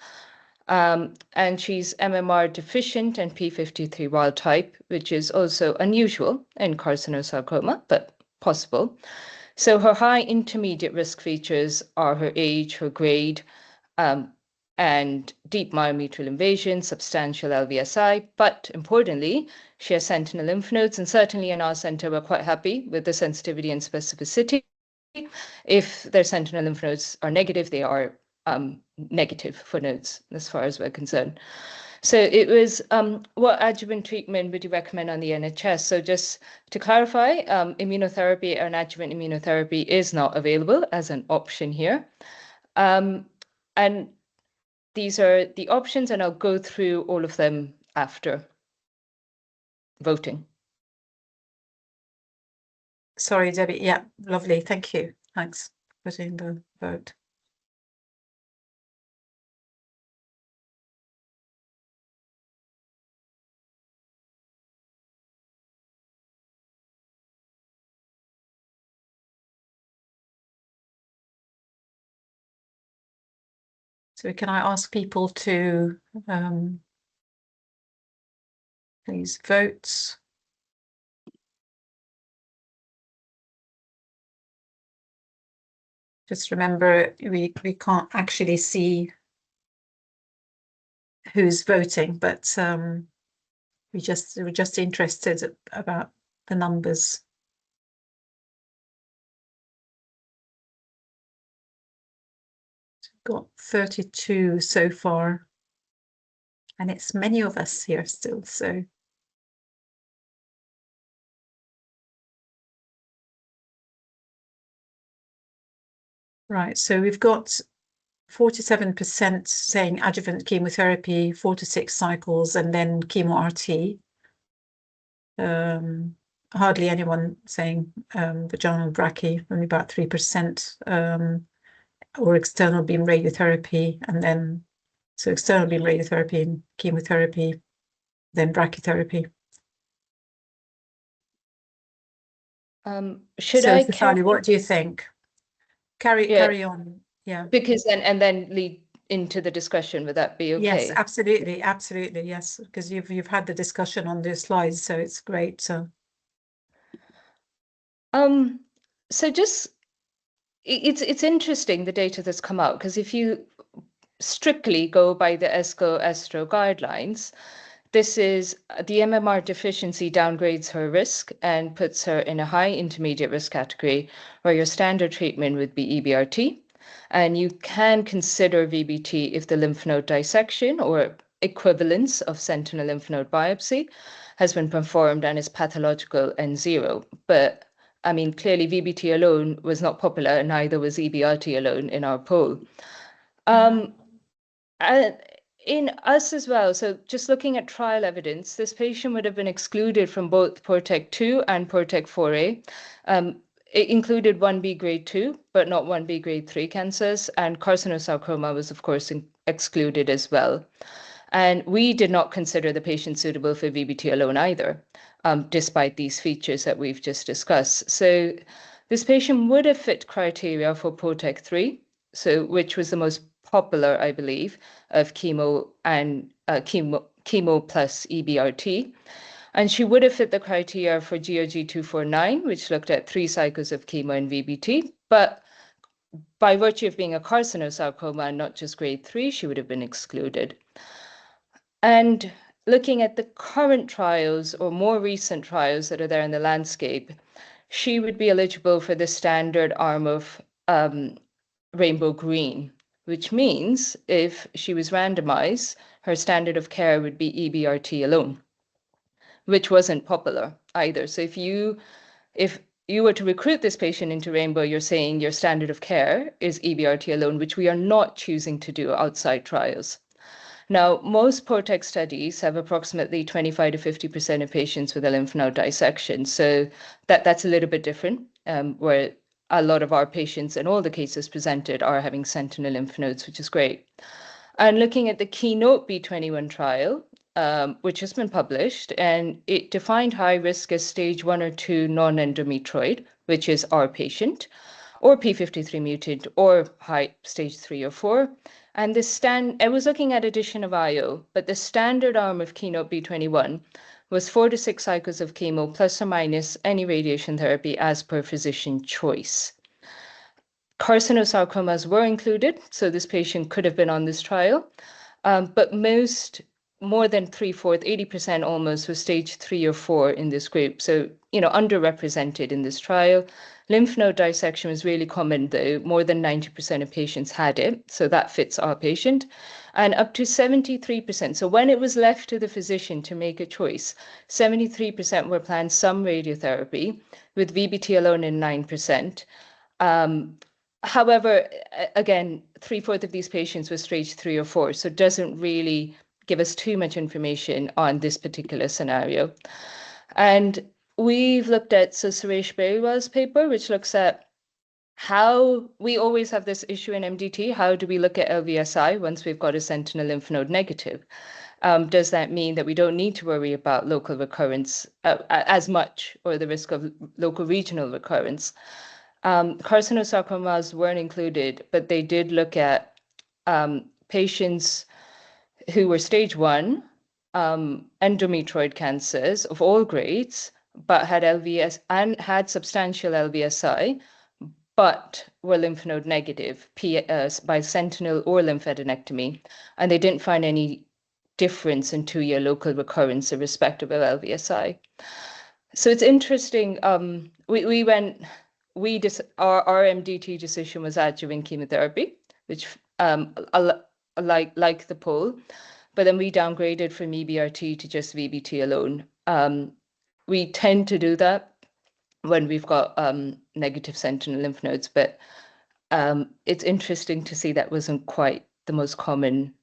And she's MMR deficient and P53 wild type, which is also unusual in carcinosarcoma, but possible. So her high intermediate risk features are her age, her grade, and deep myometrial invasion, substantial LVSI, but importantly, she has sentinel lymph nodes, and certainly in our center, we're quite happy with the sensitivity and specificity. If their sentinel lymph nodes are negative, they are negative for nodes as far as we're concerned. So it was, what adjuvant treatment would you recommend on the NHS? So just to clarify, immunotherapy and adjuvant immunotherapy is not available as an option here. And these are the options, and I'll go through all of them after voting. Sorry, Debbie. Yeah, lovely. Thank you. Thanks for putting the vote. So can I ask people to please vote? Just remember, we can't actually see who's voting, but we're just interested about the numbers. We've got 32 so far, and it's many of us here still, so. Right, so we've got 47% saying adjuvant chemotherapy, 4 to 6 cycles, and then chemo-RT. Hardly anyone saying vaginal brachy, only about 3%, or external beam radiotherapy, and then, so external beam radiotherapy and chemotherapy, then brachytherapy. Should so I Stefani, what do you think? Carry on. Yeah. Because then lead into the discussion. Would that be okay? Yes, absolutely, absolutely, yes. Because you've had the discussion on the slides, so it's great. So just it's interesting, the data that's come out, because if you strictly go by the ESCO-ESTRO guidelines, this is the MMR deficiency downgrades her risk and puts her in a high intermediate risk category, where your standard treatment would be EBRT. And you can consider VBT if the lymph node dissection or equivalence of sentinel lymph node biopsy has been performed and is pathological and zero. But I mean, clearly VBT alone was not popular, and neither was EBRT alone in our poll. And in us as well, so just looking at trial evidence, this patient would have been excluded from both PORTEC 2 and PORTEC 4A. It included 1B grade 2, but not 1B grade 3 cancers, and carcinosarcoma was, of course, excluded as well. And we did not consider the patient suitable for VBT alone either, despite these features that we've just discussed. So this patient would have fit criteria for PORTEC 3, so which was the most popular, I believe, of chemo and chemo plus EBRT. And she would have fit the criteria for GOG 249, which looked at 3 cycles of chemo and VBT. But by virtue of being a carcinosarcoma and not just grade 3, she would have been excluded. And looking at the current trials or more recent trials that are there in the landscape, she would be eligible for the standard arm of Rainbow Green, which means if she was randomized, her standard of care would be EBRT alone, which wasn't popular either. So if you were to recruit this patient into Rainbow, you're saying your standard of care is EBRT alone, which we are not choosing to do outside trials. Now, most PORTEC studies have approximately 25 to 50% of patients with a lymph node dissection. So that's a little bit different, where a lot of our patients and all the cases presented are having sentinel lymph nodes, which is great. And looking at the Keynote B21 trial, which has been published, and it defined high risk as stage 1 or 2 non-endometrioid, which is our patient, or P53 mutant, or high stage 3 or 4. And I was looking at addition of IO, but the standard arm of Keynote B21 was 4 to 6 cycles of chemo plus or minus any radiation therapy as per physician choice. Carcinosarcomas were included, so this patient could have been on this trial, but more than 3/4, 80% almost, was stage 3 or 4 in this group. So, underrepresented in this trial. Lymph node dissection was really common, though. More than 90% of patients had it, so that fits our patient. And up to 73%. So when it was left to the physician to make a choice, 73% were planned some radiotherapy, with VBT alone in 9%. However, again, 3/4 of these patients were stage 3 or 4, so it doesn't really give us too much information on this particular scenario. And we've looked at Suresh Beriwal's paper, which looks at how we always have this issue in MDT. How do we look at LVSI once we've got a sentinel lymph node negative? Does that mean that we don't need to worry about local recurrence as much, or the risk of local regional recurrence? Carcinosarcomas weren't included, but they did look at patients who were stage 1 endometrioid cancers of all grades, but had LVS and had substantial LVSI, but were lymph node negative by sentinel or lymphadenectomy, and they didn't find any difference in 2-year local recurrence irrespective of LVSI. So it's interesting. Our MDT decision was adjuvant chemotherapy, which like the poll, but then we downgraded from EBRT to just VBT alone. We tend to do that when we've got negative sentinel lymph nodes, but it's interesting to see that wasn't quite the most common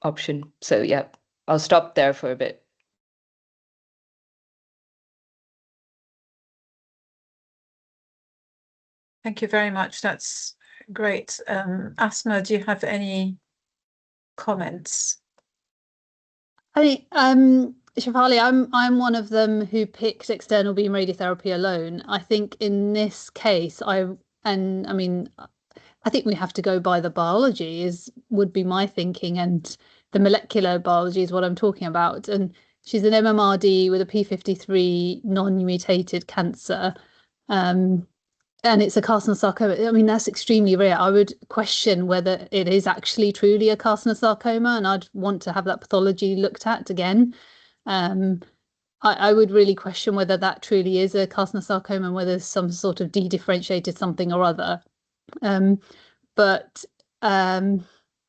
option. So yeah, I'll stop there for a bit. Thank you very much. That's great. Asma, do you have any comments? Shefali, I'm one of them who picked external beam radiotherapy alone. I think in this case, I think we have to go by the biology would be my thinking, and the molecular biology is what I'm talking about. And she's an MMRD with a P53 non-mutated cancer. And it's a carcinosarcoma. I mean, that's extremely rare. I would question whether it is actually truly a carcinosarcoma, and I'd want to have that pathology looked at again. I would really question whether that truly is a carcinosarcoma and whether there's some sort of dedifferentiated something or other. But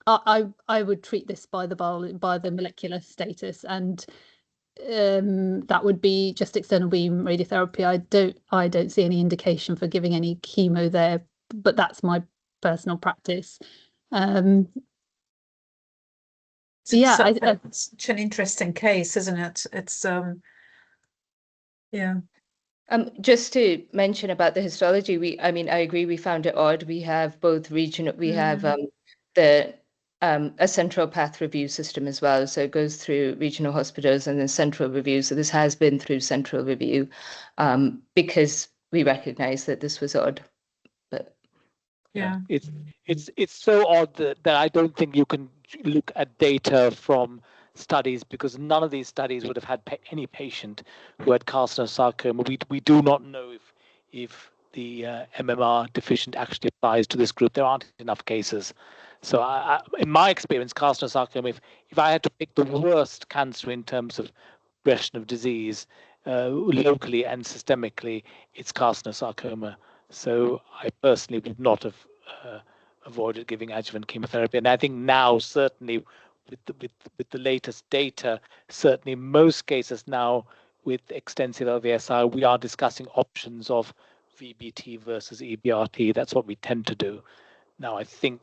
I would treat this by the molecular status, and that would be just external beam radiotherapy. I don't see any indication for giving any chemo there, but that's my personal practice. It's such an interesting case, isn't it? It's yeah. Just to mention about the histology, I agree, we found it odd. We have both regional, we have a central path review system as well. So it goes through regional hospitals and then central review. So this has been through central review because we recognize that this was odd. But yeah, it's so odd that I don't think you can look at data from studies, because none of these studies would have had any patient who had carcinosarcoma. We do not know if the MMR deficient actually applies to this group. There aren't enough cases. So in my experience, carcinosarcoma, if I had to pick the worst cancer in terms of progression of disease locally and systemically, it's carcinosarcoma. So I personally would not have avoided giving adjuvant chemotherapy. And I think now, certainly with the latest data, certainly in most cases now with extensive LVSI, we are discussing options of VBT versus EBRT. That's what we tend to do. Now, I think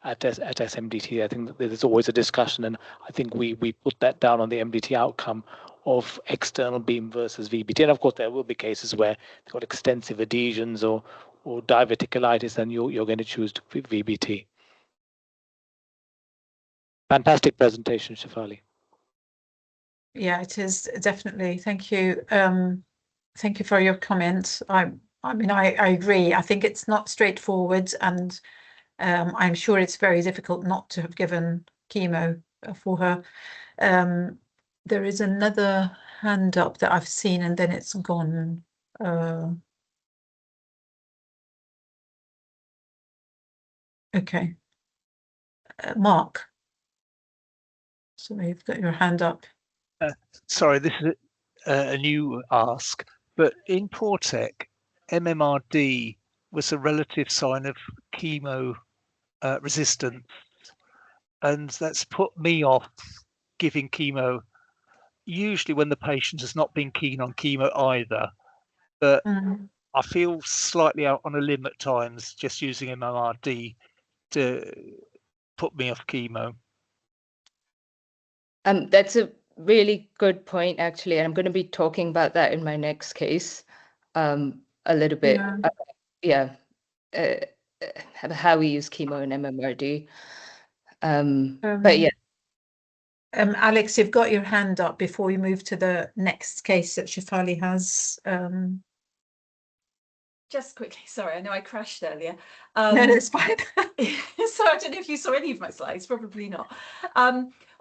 at SMDT, I think that there's always a discussion, and I think we put that down on the MDT outcome of external beam versus VBT. And of course, there will be cases where they've got extensive adhesions or diverticulitis, and you're going to choose VBT. Fantastic presentation, Shefali. Yeah, it is definitely. Thank you. Thank you for your comments. I mean, I agree. I think it's not straightforward, and I'm sure it's very difficult not to have given chemo for her. There is another hand up that I've seen, and then it's gone. Okay. Mark. So you've got your hand up. Sorry, this is a new ask, but in PORTEC, MMRD was a relative sign of chemo resistance, and that's put me off giving chemo, usually when the patient has not been keen on chemo either. But I feel slightly out on a limb at times just using MMRD to put me off chemo. That's a really good point, actually, and I'm going to be talking about that in my next case a little bit. How we use chemo in MMRD. But yeah. Alex, you've got your hand up before we move to the next case that Shefali has. Just quickly, sorry, I know I crashed earlier. No, it's fine. So I don't know if you saw any of my slides, probably not.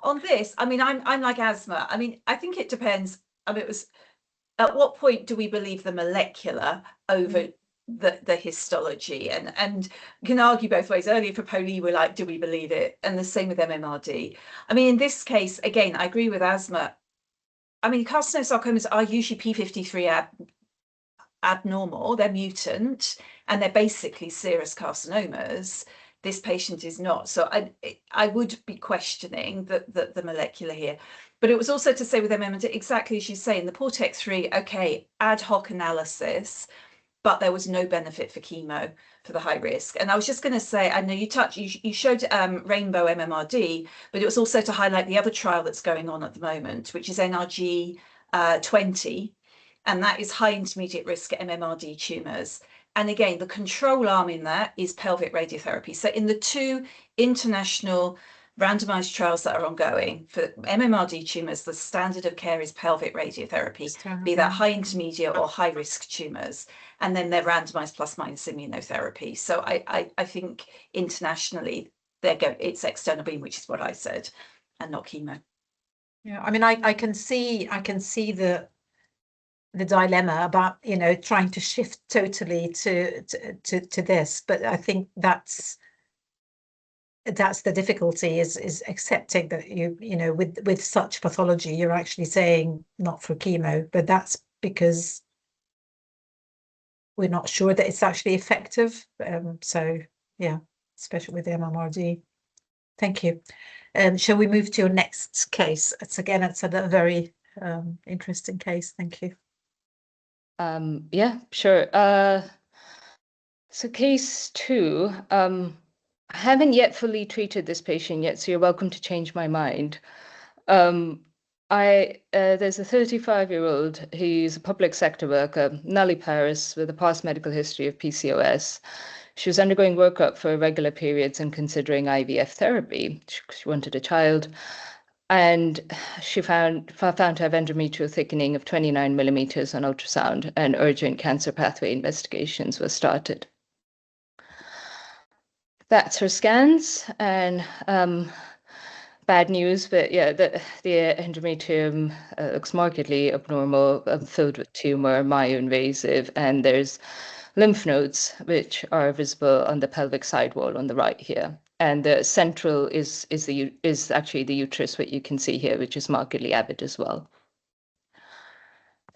On this, I mean, I'm like asthma. I mean, I think it depends. I mean, it was at what point do we believe the molecular over the histology? And you can argue both ways. Earlier for Poli, we're like, do we believe it? And the same with MMRD. I mean, in this case, again, I agree with asthma. I mean, carcinosarcomas are usually P53 abnormal, they're mutant, and they're basically serous carcinomas. This patient is not. So I would be questioning the molecular here. But it was also to say with MMRD, exactly as you say, in the PORTEC 3, okay, ad hoc analysis, but there was no benefit for chemo for the high risk. And I was just going to say, I know you showed Rainbow MMRD, but it was also to highlight the other trial that's going on at the moment, which is NRG 20. And that is high intermediate risk MMRD tumours. And again, the control arm in that is pelvic radiotherapy. So in the two international randomized trials that are ongoing for MMRD tumours, the standard of care is pelvic radiotherapy, be that high intermediate or high risk tumours. And then they're randomized plus minus immunotherapy. So I think internationally it's external beam, which is what I said, and not chemo. Yeah, I mean, I can see the dilemma about, you know, trying to shift totally to this, but I think that's the difficulty is accepting that you know with such pathology you're actually saying not for chemo, but that's because we're not sure that it's actually effective. So yeah, especially with the MMRD. Thank you. Shall we move to your next case? It's a very interesting case. Thank you. Yeah, sure. So case 2, I haven't yet fully treated this patient yet, so you're welcome to change my mind. There's a 35-year-old who's a public sector worker, nulliparous, with a past medical history of PCOS. She was undergoing workup for irregular periods and considering IVF therapy. She wanted a child. And she found to have endometrial thickening of 29 millimeters on ultrasound, and urgent cancer pathway investigations were started. That's her scans, and bad news, but yeah, the endometrium looks markedly abnormal, filled with tumor, myoinvasive, and there's lymph nodes which are visible on the pelvic sidewall on the right here. And the central is actually the uterus, what you can see here, which is markedly avid as well.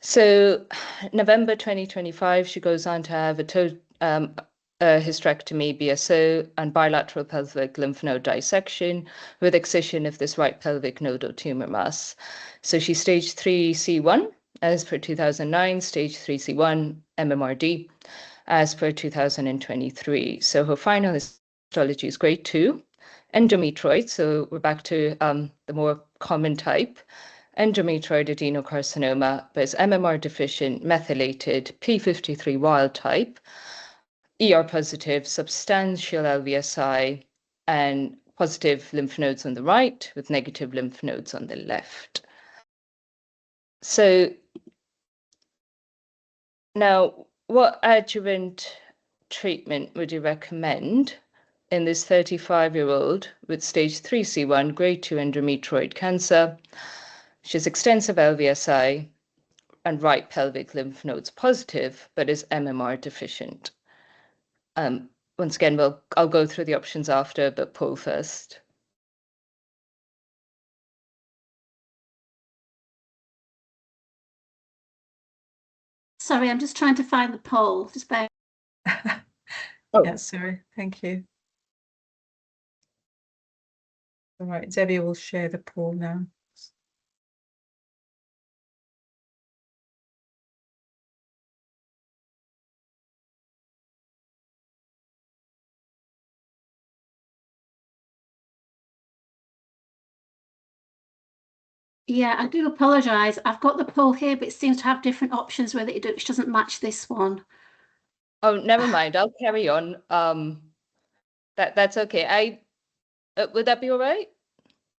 So November 2025, she goes on to have a hysterectomy, BSO, and bilateral pelvic lymph node dissection with excision of this right pelvic nodal tumor mass. So she's stage 3C1 as per 2009, stage 3C1 MMRD as per 2023. So her final histology is grade 2, endometrioid. So we're back to the more common type. endometrioid adenocarcinoma, but is MMR deficient, methylated, P53 wild type, ER positive, substantial LVSI, and positive lymph nodes on the right with negative lymph nodes on the left. So now, what adjuvant treatment would you recommend in this 35-year-old with stage 3C1 grade 2 endometrioid cancer? She has extensive LVSI and right pelvic lymph nodes positive, but is MMR deficient. Once again, I'll go through the options after, but poll first. Sorry, I'm just trying to find the poll. Just bear. Oh. Yeah, sorry. Thank you. All right, Debbie will share the poll now. Yeah, I do apologise. I've got the poll here, but it seems to have different options whether it doesn't match this one. Oh, never mind. I'll carry on. That's okay. Would that be all right?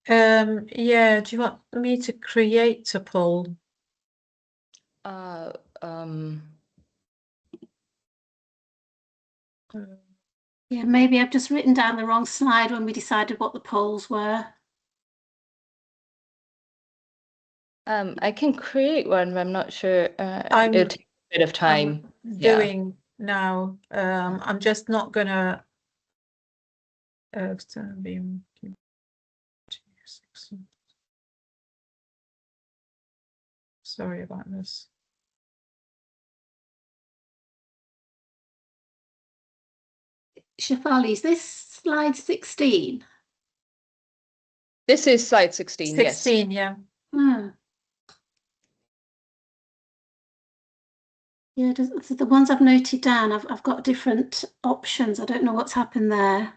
Yeah. Do you want me to create a poll? Yeah, maybe I've just written down the wrong slide when we decided what the polls were. I can create one, but I'm not sure. It'll take a bit of time. Doing now. I'm just not gonna. Sorry about this. Shefali, is this slide 16? This is slide 16, 16, yes. Yeah. Yeah, so the ones I've noted down, I've got different options. I don't know what's happened there.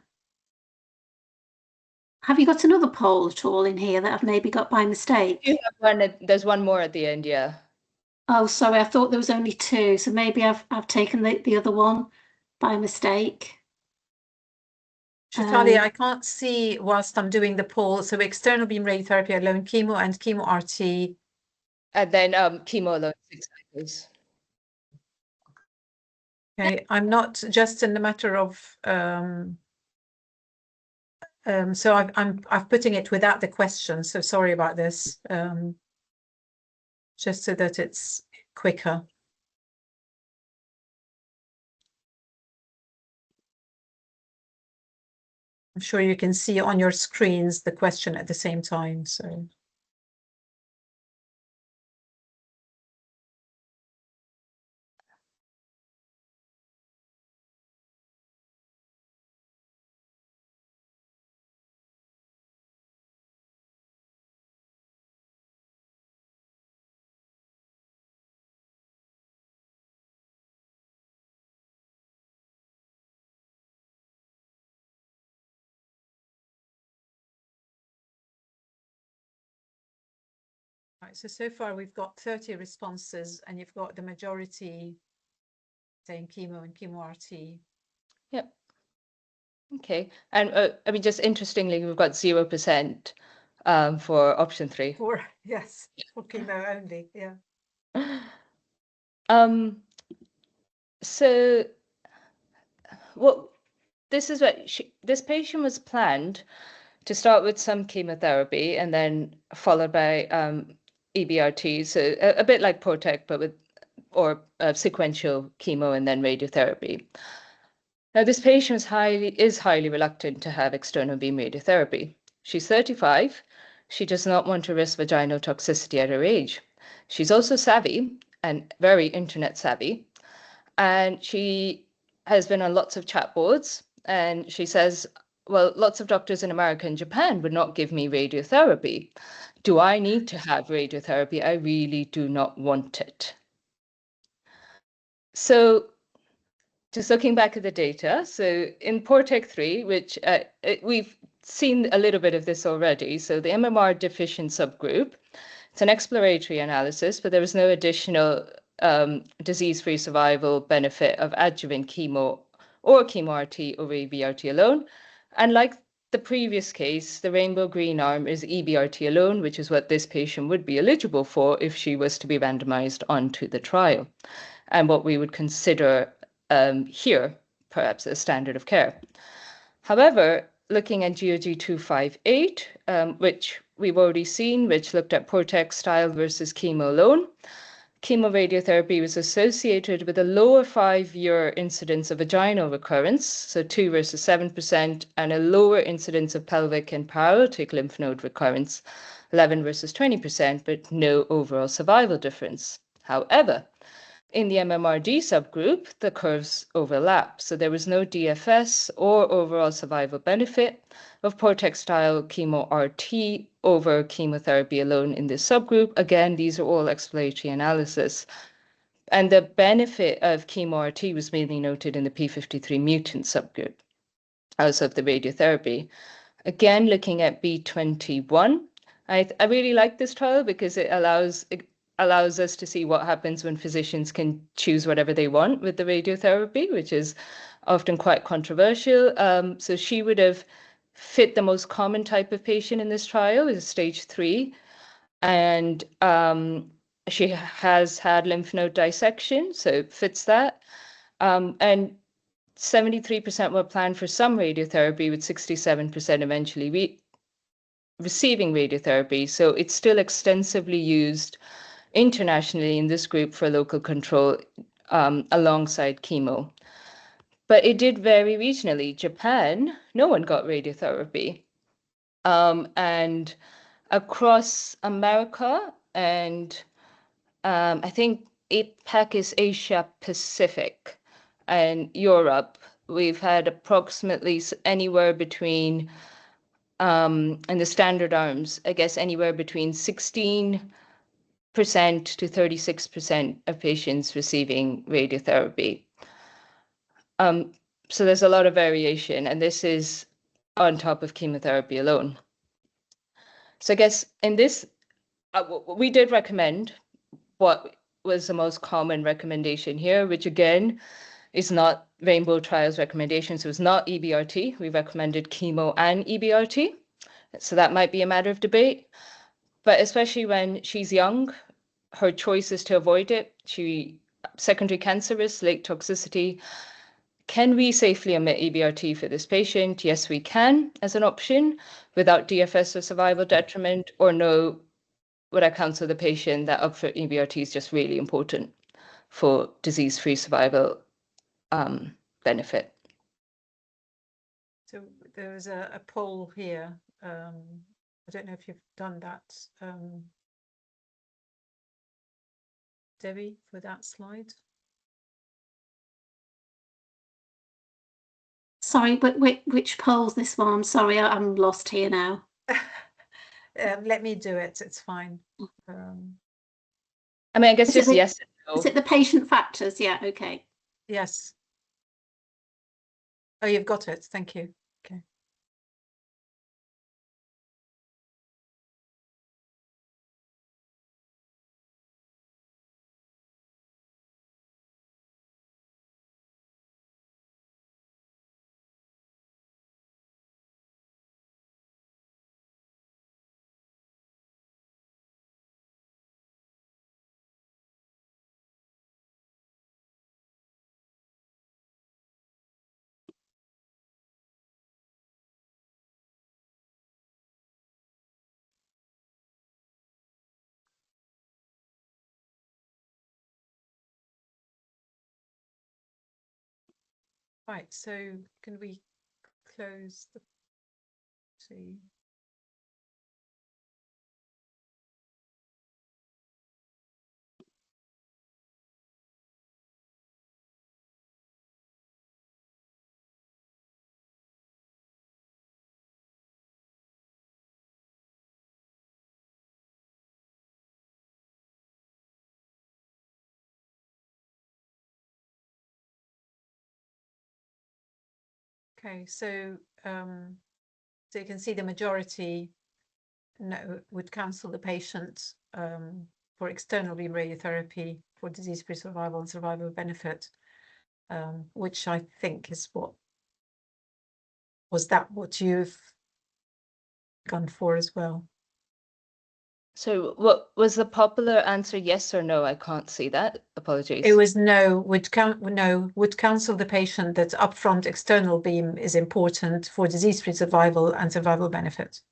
Have you got another poll at all in here that I've maybe got by mistake? You have one. There's one more at the end, yeah. Oh, sorry, I thought there was only two, so maybe I've taken the other one by mistake. Shefali, I can't see whilst I'm doing the poll. So external beam radiotherapy alone, chemo and chemo RT. And then chemo alone 6 cycles. Okay, I'm not just in the matter of so I'm putting it without the question. So sorry about this. Just so that it's quicker. I'm sure you can see on your screens the question at the same time. So. Right, so far we've got 30 responses and you've got the majority saying chemo and chemo RT. Yep. Okay. And I mean, just interestingly, we've got 0% for option 3. Yes, for chemo only, yeah. So well, this is what this patient was planned to start with some chemotherapy and then followed by EBRT, so a bit like PROTEC, but with sequential chemo and then radiotherapy. Now, this patient is highly reluctant to have external beam radiotherapy. She's 35. She does not want to risk vaginal toxicity at her age. She's also savvy and very internet savvy. And she has been on lots of chat boards. And she says, well, lots of doctors in America and Japan would not give me radiotherapy. Do I need to have radiotherapy? I really do not want it. So just looking back at the data, so in PORTEC-3, which we've seen a little bit of this already, so the MMR deficient subgroup, It's an exploratory analysis, but there was no additional disease-free survival benefit of adjuvant chemo or chemo-RT over EBRT alone. And like the previous case, the rainbow green arm is EBRT alone, which is what this patient would be eligible for if she was to be randomized onto the trial, and what we would consider here, perhaps a standard of care. However, looking at GOG 258, which we've already seen, which looked at PROTEC style versus chemo alone, chemoradiotherapy was associated with a lower 5-year incidence of vaginal recurrence, so 2 versus 7%, and a lower incidence of pelvic and paraortic lymph node recurrence, 11 versus 20%, but no overall survival difference. However, in the MMRD subgroup, the curves overlap, so there was no DFS or overall survival benefit of PROTEC-style chemo-RT over chemotherapy alone in this subgroup. Again, these are all exploratory analysis. And the benefit of chemo-RT was mainly noted in the P53 mutant subgroup, also of the radiotherapy. Again, looking at B21, I really like this trial because it allows us to see what happens when physicians can choose whatever they want with the radiotherapy, which is often quite controversial. So she would have fit the most common type of patient in this trial, is stage 3. And she has had lymph node dissection, so it fits that. And 73% were planned for some radiotherapy, with 67% eventually receiving radiotherapy. So it's still extensively used internationally in this group for local control alongside chemo. But it did vary regionally. Japan, no one got radiotherapy. And across America and I think APAC is Asia Pacific and Europe, we've had approximately anywhere between, in the standard arms, I guess anywhere between 16% to 36% of patients receiving radiotherapy. So there's a lot of variation, and this is on top of chemotherapy alone. So I guess in this, we did recommend what was the most common recommendation here, which again is not Rainbow Trials recommendations. It was not EBRT. We recommended chemo and EBRT. So that might be a matter of debate. But especially when she's young, her choice is to avoid it. Secondary cancer risk, late toxicity. Can we safely omit EBRT for this patient? Yes, we can as an option without DFS or survival detriment, or no, would I counsel the patient that upfront EBRT is just really important for disease-free survival benefit? So there was a poll here. I don't know if you've done that, Debbie, for that slide. Sorry, but which poll's this one? I'm sorry, I'm lost here now. Let me do it. It's fine. I mean, I guess just yes and no. Is it the patient factors? Yeah, okay. Yes. Oh, you've got it. Thank you. Okay. Right, so can we close the see? Okay, so you can see the majority would counsel the patient for external beam radiotherapy for disease-free survival and survival benefit, which I think is what you've gone for as well? So what was the popular answer? Yes or no? I can't see that. Apologies. It was no. Would counsel the patient that upfront external beam is important for disease-free survival and survival benefit.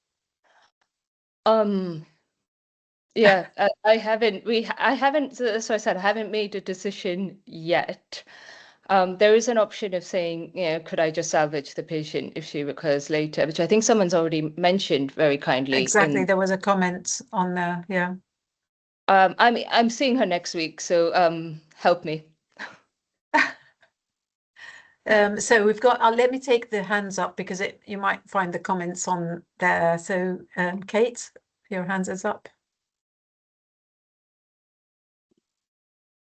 Yeah, I haven't. I haven't. So I said I haven't made a decision yet. There is an option of saying, could I just salvage the patient if she recurs later, which I think someone's already mentioned very kindly. Exactly, there was a comment on there. Yeah. I'm seeing her next week, so help me. So we've got. Let me take the hands up because you might find the comments on there. So Kate, your hands is up.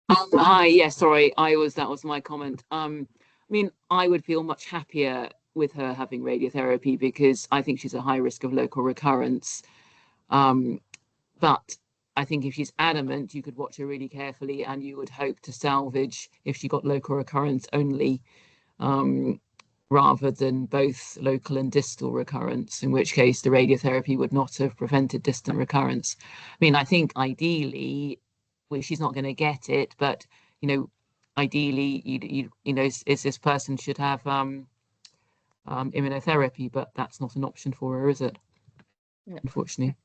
Hi, yeah, sorry, that was my comment. I mean, I would feel much happier with her having radiotherapy because I think she's a high risk of local recurrence. But I think if she's adamant, you could watch her really carefully and you would hope to salvage if she got local recurrence only, rather than both local and distal recurrence, in which case the radiotherapy would not have prevented distant recurrence. I mean, I think ideally, well, she's not going to get it, but ideally, this person should have immunotherapy, but that's not an option for her, is it? Yeah. Unfortunately.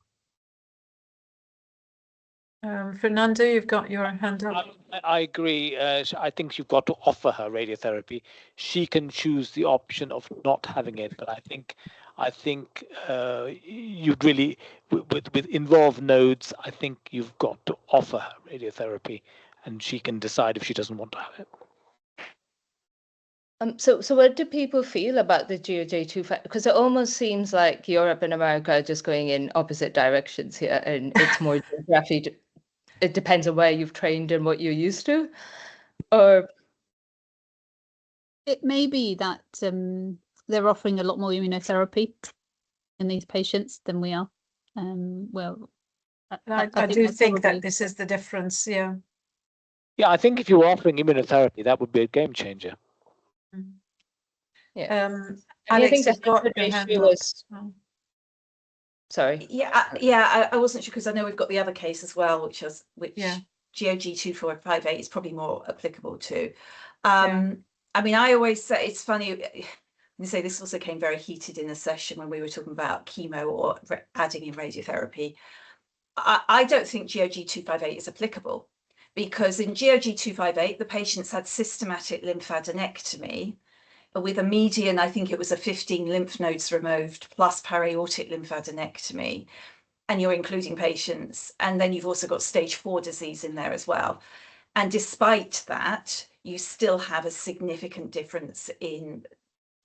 Fernando, you've got your hand up. I agree. I think you've got to offer her radiotherapy. She can choose the option of not having it, but I think you'd really, with involved nodes, I think you've got to offer her radiotherapy, and she can decide if she doesn't want to have it. So what do people feel about the GOJ2? Because it almost seems like Europe and America are just going in opposite directions here, and it's more geography. It depends on where you've trained and what you're used to, or it may be that they're offering a lot more immunotherapy in these patients than we are. Well, I do think that this is the difference. Yeah. Yeah, I think if you were offering immunotherapy, that would be a game changer. Yeah. Alex, you've got your hand up. Sorry. Yeah, I wasn't sure because I know we've got the other case as well, which GOG2458 is probably more applicable to. I mean, I always say it's funny. You say this also came very heated in a session when we were talking about chemo or adding in radiotherapy. I don't think GOG258 is applicable because in GOG258 the patients had systematic lymphadenectomy with a median, I think it was 15 lymph nodes removed plus para-aortic lymphadenectomy, and you're including patients, and then you've also got stage 4 disease in there as well. And despite that, you still have a significant difference in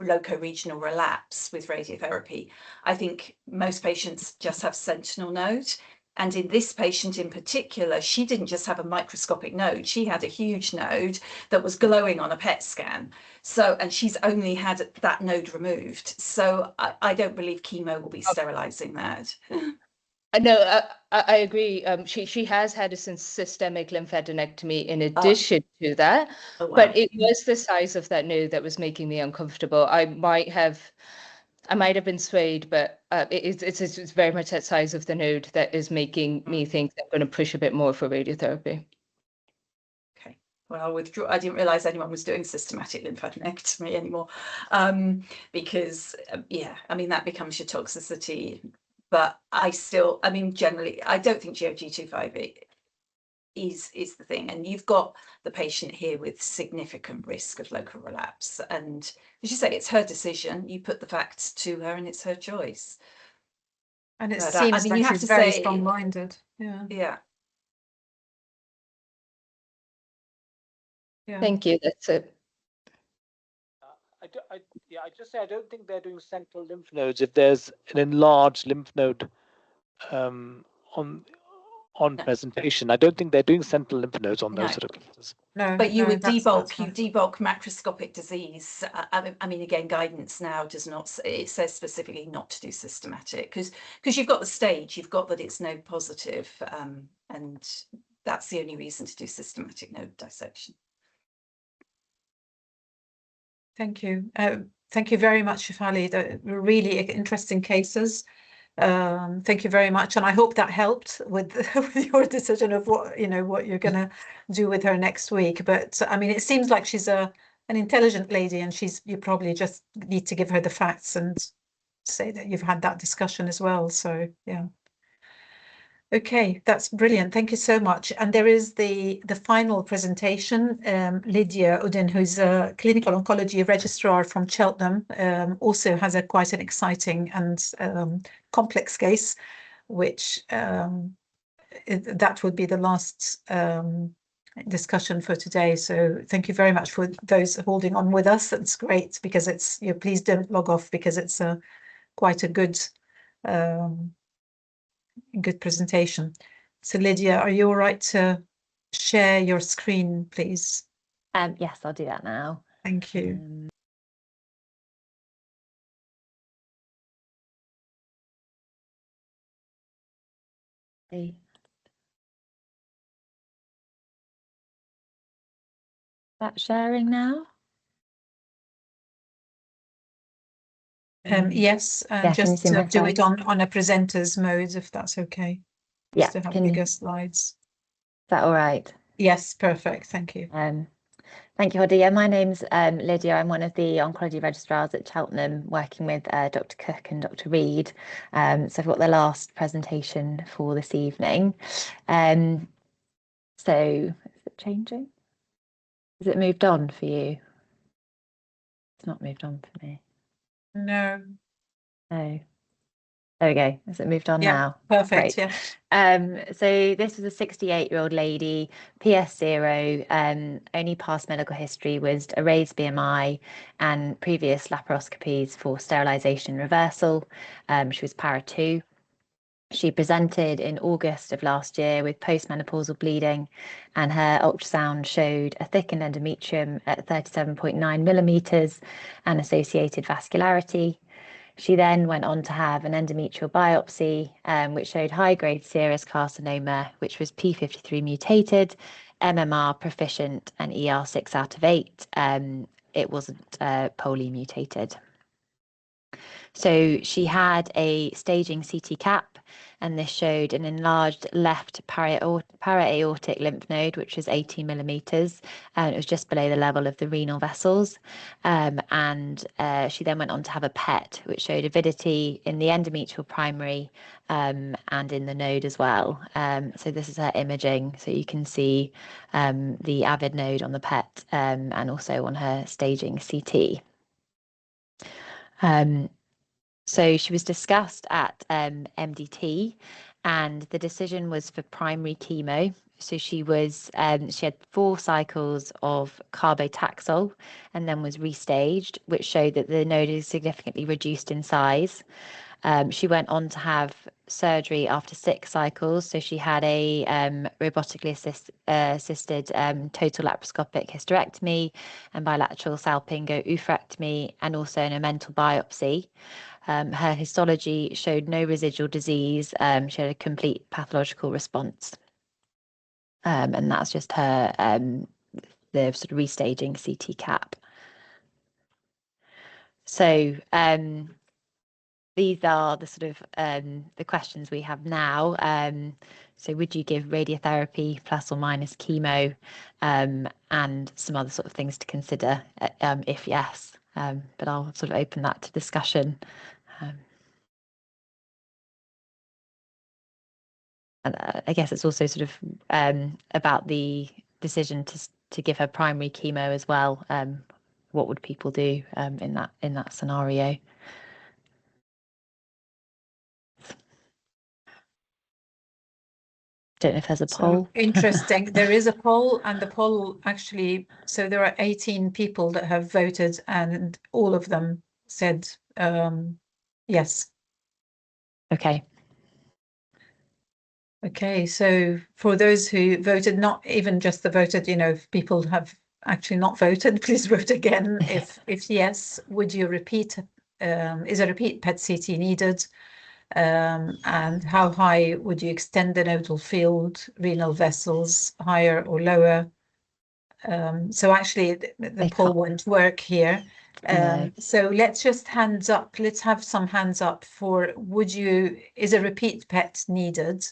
loco-regional relapse with radiotherapy. I think most patients just have sentinel node. And in this patient in particular, she didn't just have a microscopic node, she had a huge node that was glowing on a PET scan. So, and she's only had that node removed. So I don't believe chemo will be sterilizing that. No, I agree. She has had a systemic lymphadenectomy in addition to that, but it was the size of that node that was making me uncomfortable. I might have been swayed, but it's very much that size of the node that is making me think I'm going to push a bit more for radiotherapy. Okay, well, I'll withdraw. I didn't realize anyone was doing systematic lymphadenectomy anymore, because yeah, I mean that becomes your toxicity. But I mean, generally, I don't think GOG258 is the thing. And you've got the patient here with significant risk of local relapse. And as you say, it's her decision. You put the facts to her and it's her choice. And it seems like she's very strong-minded. Yeah. Yeah. Yeah. Thank you. That's it. I just say I don't think they're doing central lymph nodes if there's an enlarged lymph node on on presentation. I don't think they're doing sentinel lymph nodes on those No. sort of cancers. No, But you no, would that's debulk, you fine. debulk macroscopic disease. I mean, again, guidance now does not, it says specifically not to do systematic because you've got the stage, you've got that it's node positive, and that's the only reason to do systematic node dissection. Thank you. Thank you very much, Shefali. They're really interesting cases. Thank you very much, and I hope that helped with, with your decision of what what you're gonna do with her next week. But I mean, it seems like she's an intelligent lady, and you probably just need to give her the facts and say that you've had that discussion as well. So yeah. Okay, that's brilliant. Thank you so much. And there is the final presentation. Lydia Udin, who's a clinical oncology registrar from Cheltenham, also has quite an exciting and complex case, which that would be the last discussion for today. So thank you very much for those holding on with us. That's great because it's, please don't log off because it's quite a good good presentation. So Lydia, are you all right to share your screen, please? Yes, I'll do that now. Thank you. That sharing now? Yes, Yeah, just to do it on a presenter's mode, if that's okay. Just to have bigger slides. Is that all right? Yes, perfect. Thank you. Thank you, Hody. My name's Lydia. I'm one of the oncology registrars at Cheltenham, working with Dr. Cook and Dr. Reed. So I've got the last presentation for this evening. So is it changing? Has it moved on for you? It's not moved on for me. No. Oh. There we go. Has it moved on now? Perfect. Great. Yeah. So this was a 68-year-old lady, PS0, only past medical history was a raised BMI and previous laparoscopies for sterilisation reversal. She was para 2. She presented in August of last year with postmenopausal bleeding, and her ultrasound showed a thickened endometrium at 37.9 millimetres and associated vascularity. She then went on to have an endometrial biopsy, which showed high-grade serous carcinoma, which was P53 mutated, MMR proficient, and ER 6 out of 8. It wasn't poly mutated. So she had a staging CT cap, and this showed an enlarged left para-aortic lymph node, which was 80 millimeters, and it was just below the level of the renal vessels. And she then went on to have a PET, which showed avidity in the endometrial primary and in the node as well. So this is her imaging, so you can see the avid node on the PET and also on her staging CT. So she was discussed at MDT, and the decision was for primary chemo. So she had 4 cycles of carbotaxol and then was restaged, which showed that the node is significantly reduced in size. She went on to have surgery after 6 cycles. So she had a robotically assisted total laparoscopic hysterectomy and bilateral salpingo-oophorectomy, and also an omental biopsy. Her histology showed no residual disease. She had a complete pathological response. And that's just her, the sort of restaging CT cap. So these are the sort of the questions we have now. So would you give radiotherapy plus or minus chemo, and some other sort of things to consider if yes, but I'll sort of open that to discussion. And I guess it's also sort of about the decision to give her primary chemo as well. What would people do in that scenario? Don't know if there's a poll. Interesting. There is a poll, and the poll actually, so there are 18 people that have voted, and all of them said yes. Okay. Okay, so for those who voted, not even just the voted, you know, if people have actually not voted, please vote again. If yes, would you repeat? Is a repeat PET-CT needed? And how high would you extend the nodal field, renal vessels, higher or lower? So actually the poll won't work here. No. So let's just hands up. Let's have some hands up for is a repeat PET needed?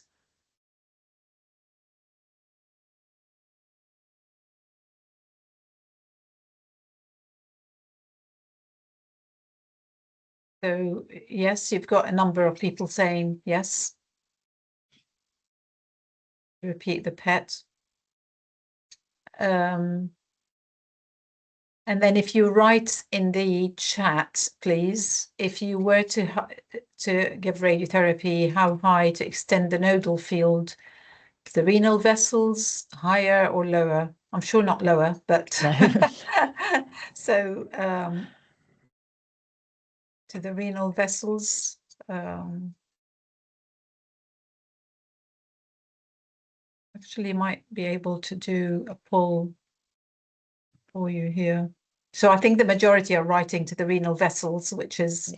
So yes, you've got a number of people saying yes. Repeat the PET. And then if you write in the chat, please, if you were to give radiotherapy, how high to extend the nodal field, the renal vessels, higher or lower? I'm sure not lower, but No. so to the renal vessels. Actually might be able to do a poll for you here. So I think the majority are writing to the renal vessels, which is,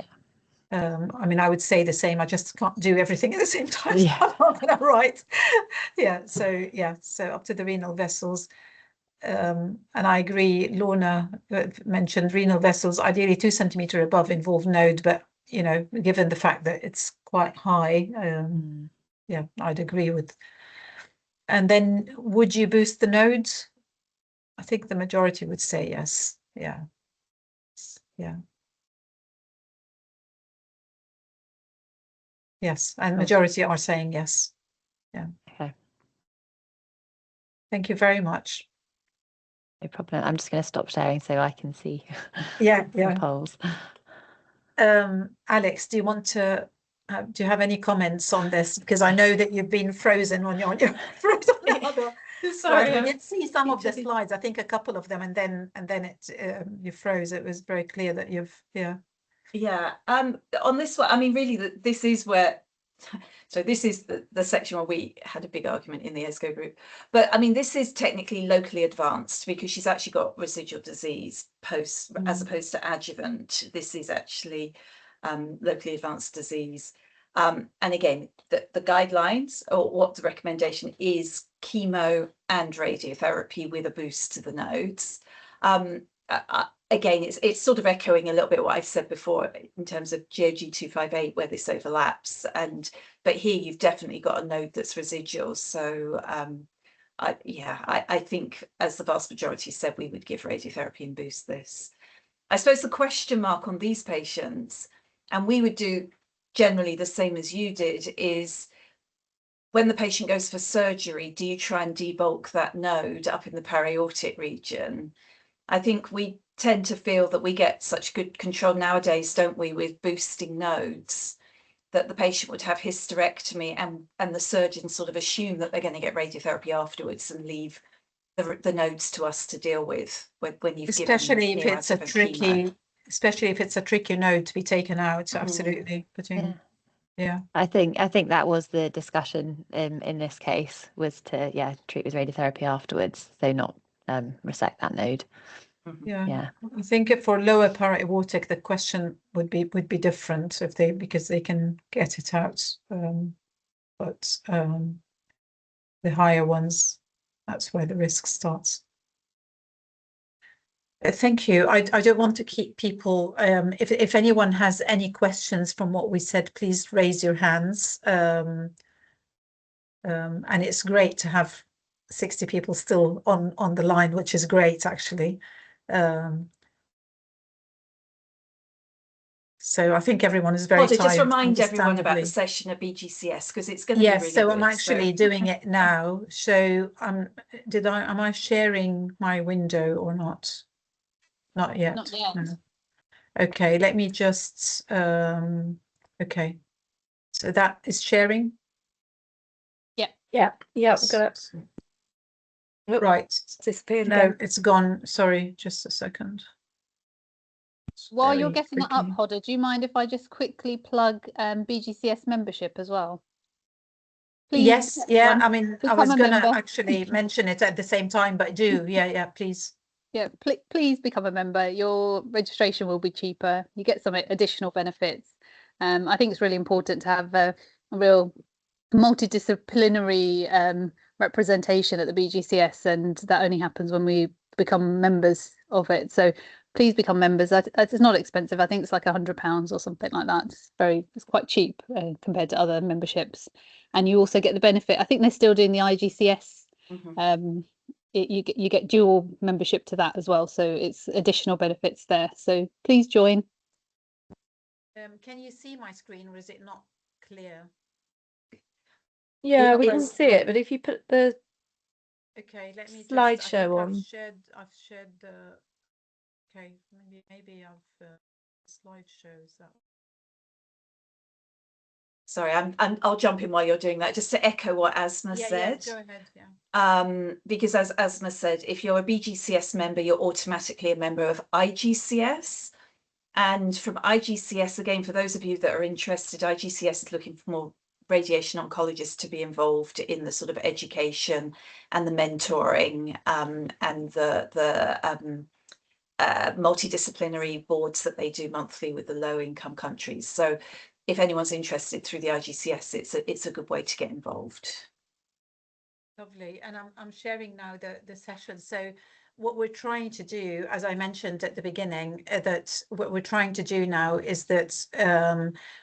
I mean, I would say the same. I just can't do everything at the same time. Yeah. So I'm not going to write. So up to the renal vessels. And I agree, Lorna mentioned renal vessels, ideally 2 centimeter above involved node, but, you know, given the fact that it's quite high, yeah, I'd agree with. And then would you boost the nodes? I think the majority would say yes. Yeah. Yes, and majority are saying yes. Yeah. Okay. Thank you very much. No problem. I'm just going to stop sharing so I can see the polls. Alex, do you want to do you have any comments on this? Because I know that you've been frozen on your frozen on other Sorry, we did see some of the slides. I think a couple of them, and then it you froze. It was very clear that you've on this one, I mean, really, this is where. So this is the section where we had a big argument in the ESCO group. But I mean, this is technically locally advanced because she's actually got residual disease post as opposed to adjuvant. This is actually locally advanced disease. And again, the guidelines or what the recommendation is chemo and radiotherapy with a boost to the nodes. Again, it's sort of echoing a little bit what I've said before in terms of GOG 258 where this overlaps, but here you've definitely got a node that's residual. So I think, as the vast majority said, we would give radiotherapy and boost this. I suppose the question mark on these patients, and we would do generally the same as you did, is when the patient goes for surgery, do you try and debulk that node up in the periaortic region? I think we tend to feel that we get such good control nowadays, don't we, with boosting nodes, that the patient would have hysterectomy and the surgeons sort of assume that they're going to get radiotherapy afterwards and leave the nodes to us to deal with when you've especially if it's a tricky, especially if it's a tricky node to be taken out. Absolutely. I think that was the discussion in this case, was to treat with radiotherapy afterwards, so not resect that node. I think for lower para-aortic the question would be different because they can get it out, but the higher ones, that's where the risk starts. Thank you. I don't want to keep people. If anyone has any questions from what we said, please raise your hands. And it's great to have 60 people still on the line, which is great actually. So I think everyone is very tired. Just remind everyone about the session at BGCS because it's going to be really so good. I'm actually doing it now. So am I sharing my window or not? Not yet. Not yet. No. Okay, let me just okay. So that is sharing. Yeah, got it. Right. It's disappeared No, again. it's gone. Sorry, just a second. While you're getting that up, Hodder, do you mind if I just quickly plug BGCS membership as well? Please, Yes, yeah, everyone, I mean, I become was a gonna member. actually mention it at the same time, but do, yeah, please. Yeah, please become a member. Your registration will be cheaper. You get some additional benefits. I think it's really important to have a real multidisciplinary representation at the BGCS, and that only happens when we become members of it. So please become members. It's not expensive. I think it's like £100 or something like that. It's quite cheap compared to other memberships, and you also get the benefit. I think they're still doing the IGCS. You get dual membership to that as well, so it's additional benefits there. So please join. Can you see my screen, or is it not clear? Yeah, we can see it, but if you put the let me slideshow on. I've shared the. Okay, maybe I've slideshows that. Sorry, I'll jump in while you're doing that, just to echo what Asma said. Yeah, go ahead. Yeah. Because as Asma said, if you're a BGCS member, you're automatically a member of IGCS. And from IGCS, again, for those of you that are interested, IGCS is looking for more radiation oncologists to be involved in the sort of education and the mentoring and the multidisciplinary boards that they do monthly with the low-income countries. So if anyone's interested through the IGCS, it's a good way to get involved. Lovely, and I'm sharing now the session. So what we're trying to do, as I mentioned at the beginning, that what we're trying to do now is that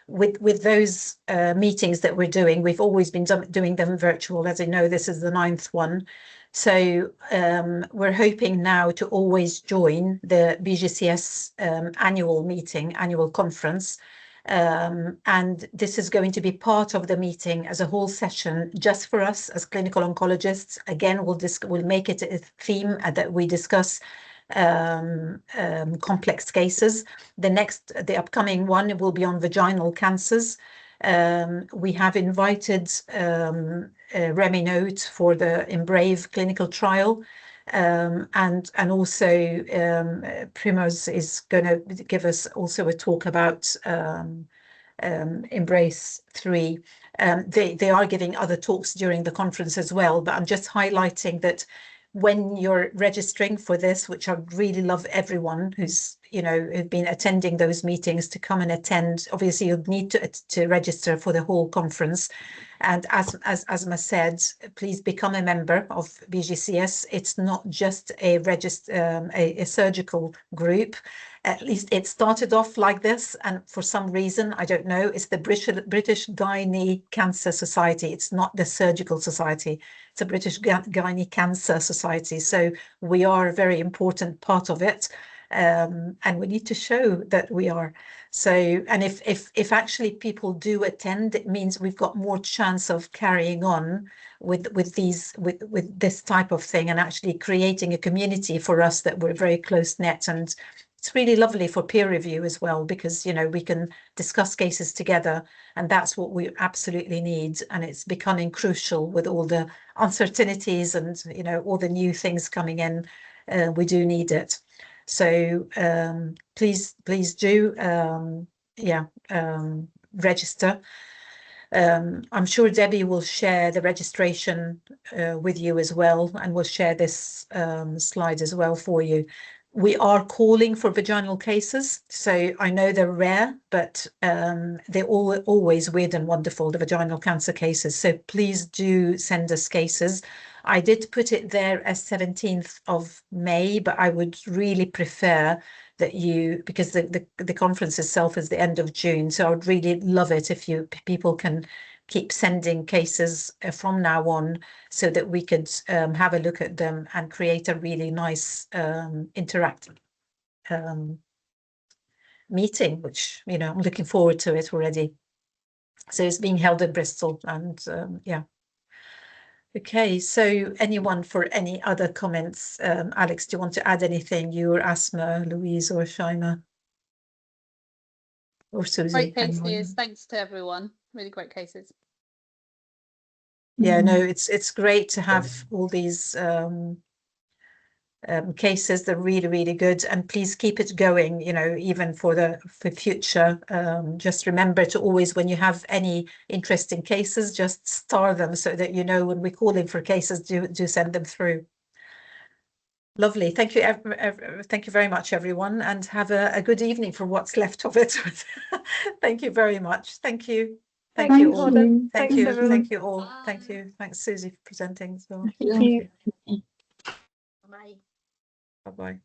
with those meetings that we're doing, we've always been doing them virtual. As you know, this is the 9th one. So we're hoping now to always join the BGCS annual conference. And this is going to be part of the meeting as a whole session just for us as clinical oncologists. Again, we'll make it a theme that we discuss complex cases. The upcoming one will be on vaginal cancers. We have invited Remy Note for the Embrave clinical trial. And also Primoz is going to give us also a talk about Embrace 3. They are giving other talks during the conference as well, but I'm just highlighting that when you're registering for this, which I really love everyone who's been attending those meetings to come and attend. Obviously, you'll need to register for the whole conference. And as Asma said, please become a member of BGCS. It's not just a surgical group. At least it started off like this, and for some reason, I don't know, it's the British Gynae Cancer Society. It's not the Surgical Society. It's a British Gynae Cancer Society. So we are a very important part of it. And we need to show that we are. So, and if actually people do attend, it means we've got more chance of carrying on with this type of thing and actually creating a community for us that we're very close knit. And it's really lovely for peer review as well, because we can discuss cases together, and that's what we absolutely need. And it's becoming crucial with all the uncertainties and all the new things coming in. We do need it. So please do register. I'm sure Debbie will share the registration with you as well, and we'll share this slide as well for you. We are calling for vaginal cases, so I know they're rare, but they're always weird and wonderful, the vaginal cancer cases. So please do send us cases. I did put it there as 17th of May, but I would really prefer that because the conference itself is the end of June, so I would really love it if people can keep sending cases from now on, so that we could have a look at them and create a really nice interactive meeting, which I'm looking forward to it already. So it's being held in Bristol, and yeah. Okay, so anyone for any other comments? Alex, do you want to add anything? You or Asma, Louise, or Shaima? Or Susie? Great cases. Thanks to everyone. Really great cases. Yeah, no, it's great to have all these cases. They're really, really good, and please keep it going, you know, even for future. Just remember to always, when you have any interesting cases, just star them so that you know when we're calling for cases, do send them through. Lovely. Thank you. Thank you very much, everyone, and have a good evening for what's left of it. Thank you very much. Thank you. Thank you all. Thank you. Thank you all. Thank you. Thanks, Susie, for presenting as well. Thank you. Bye. Bye-bye.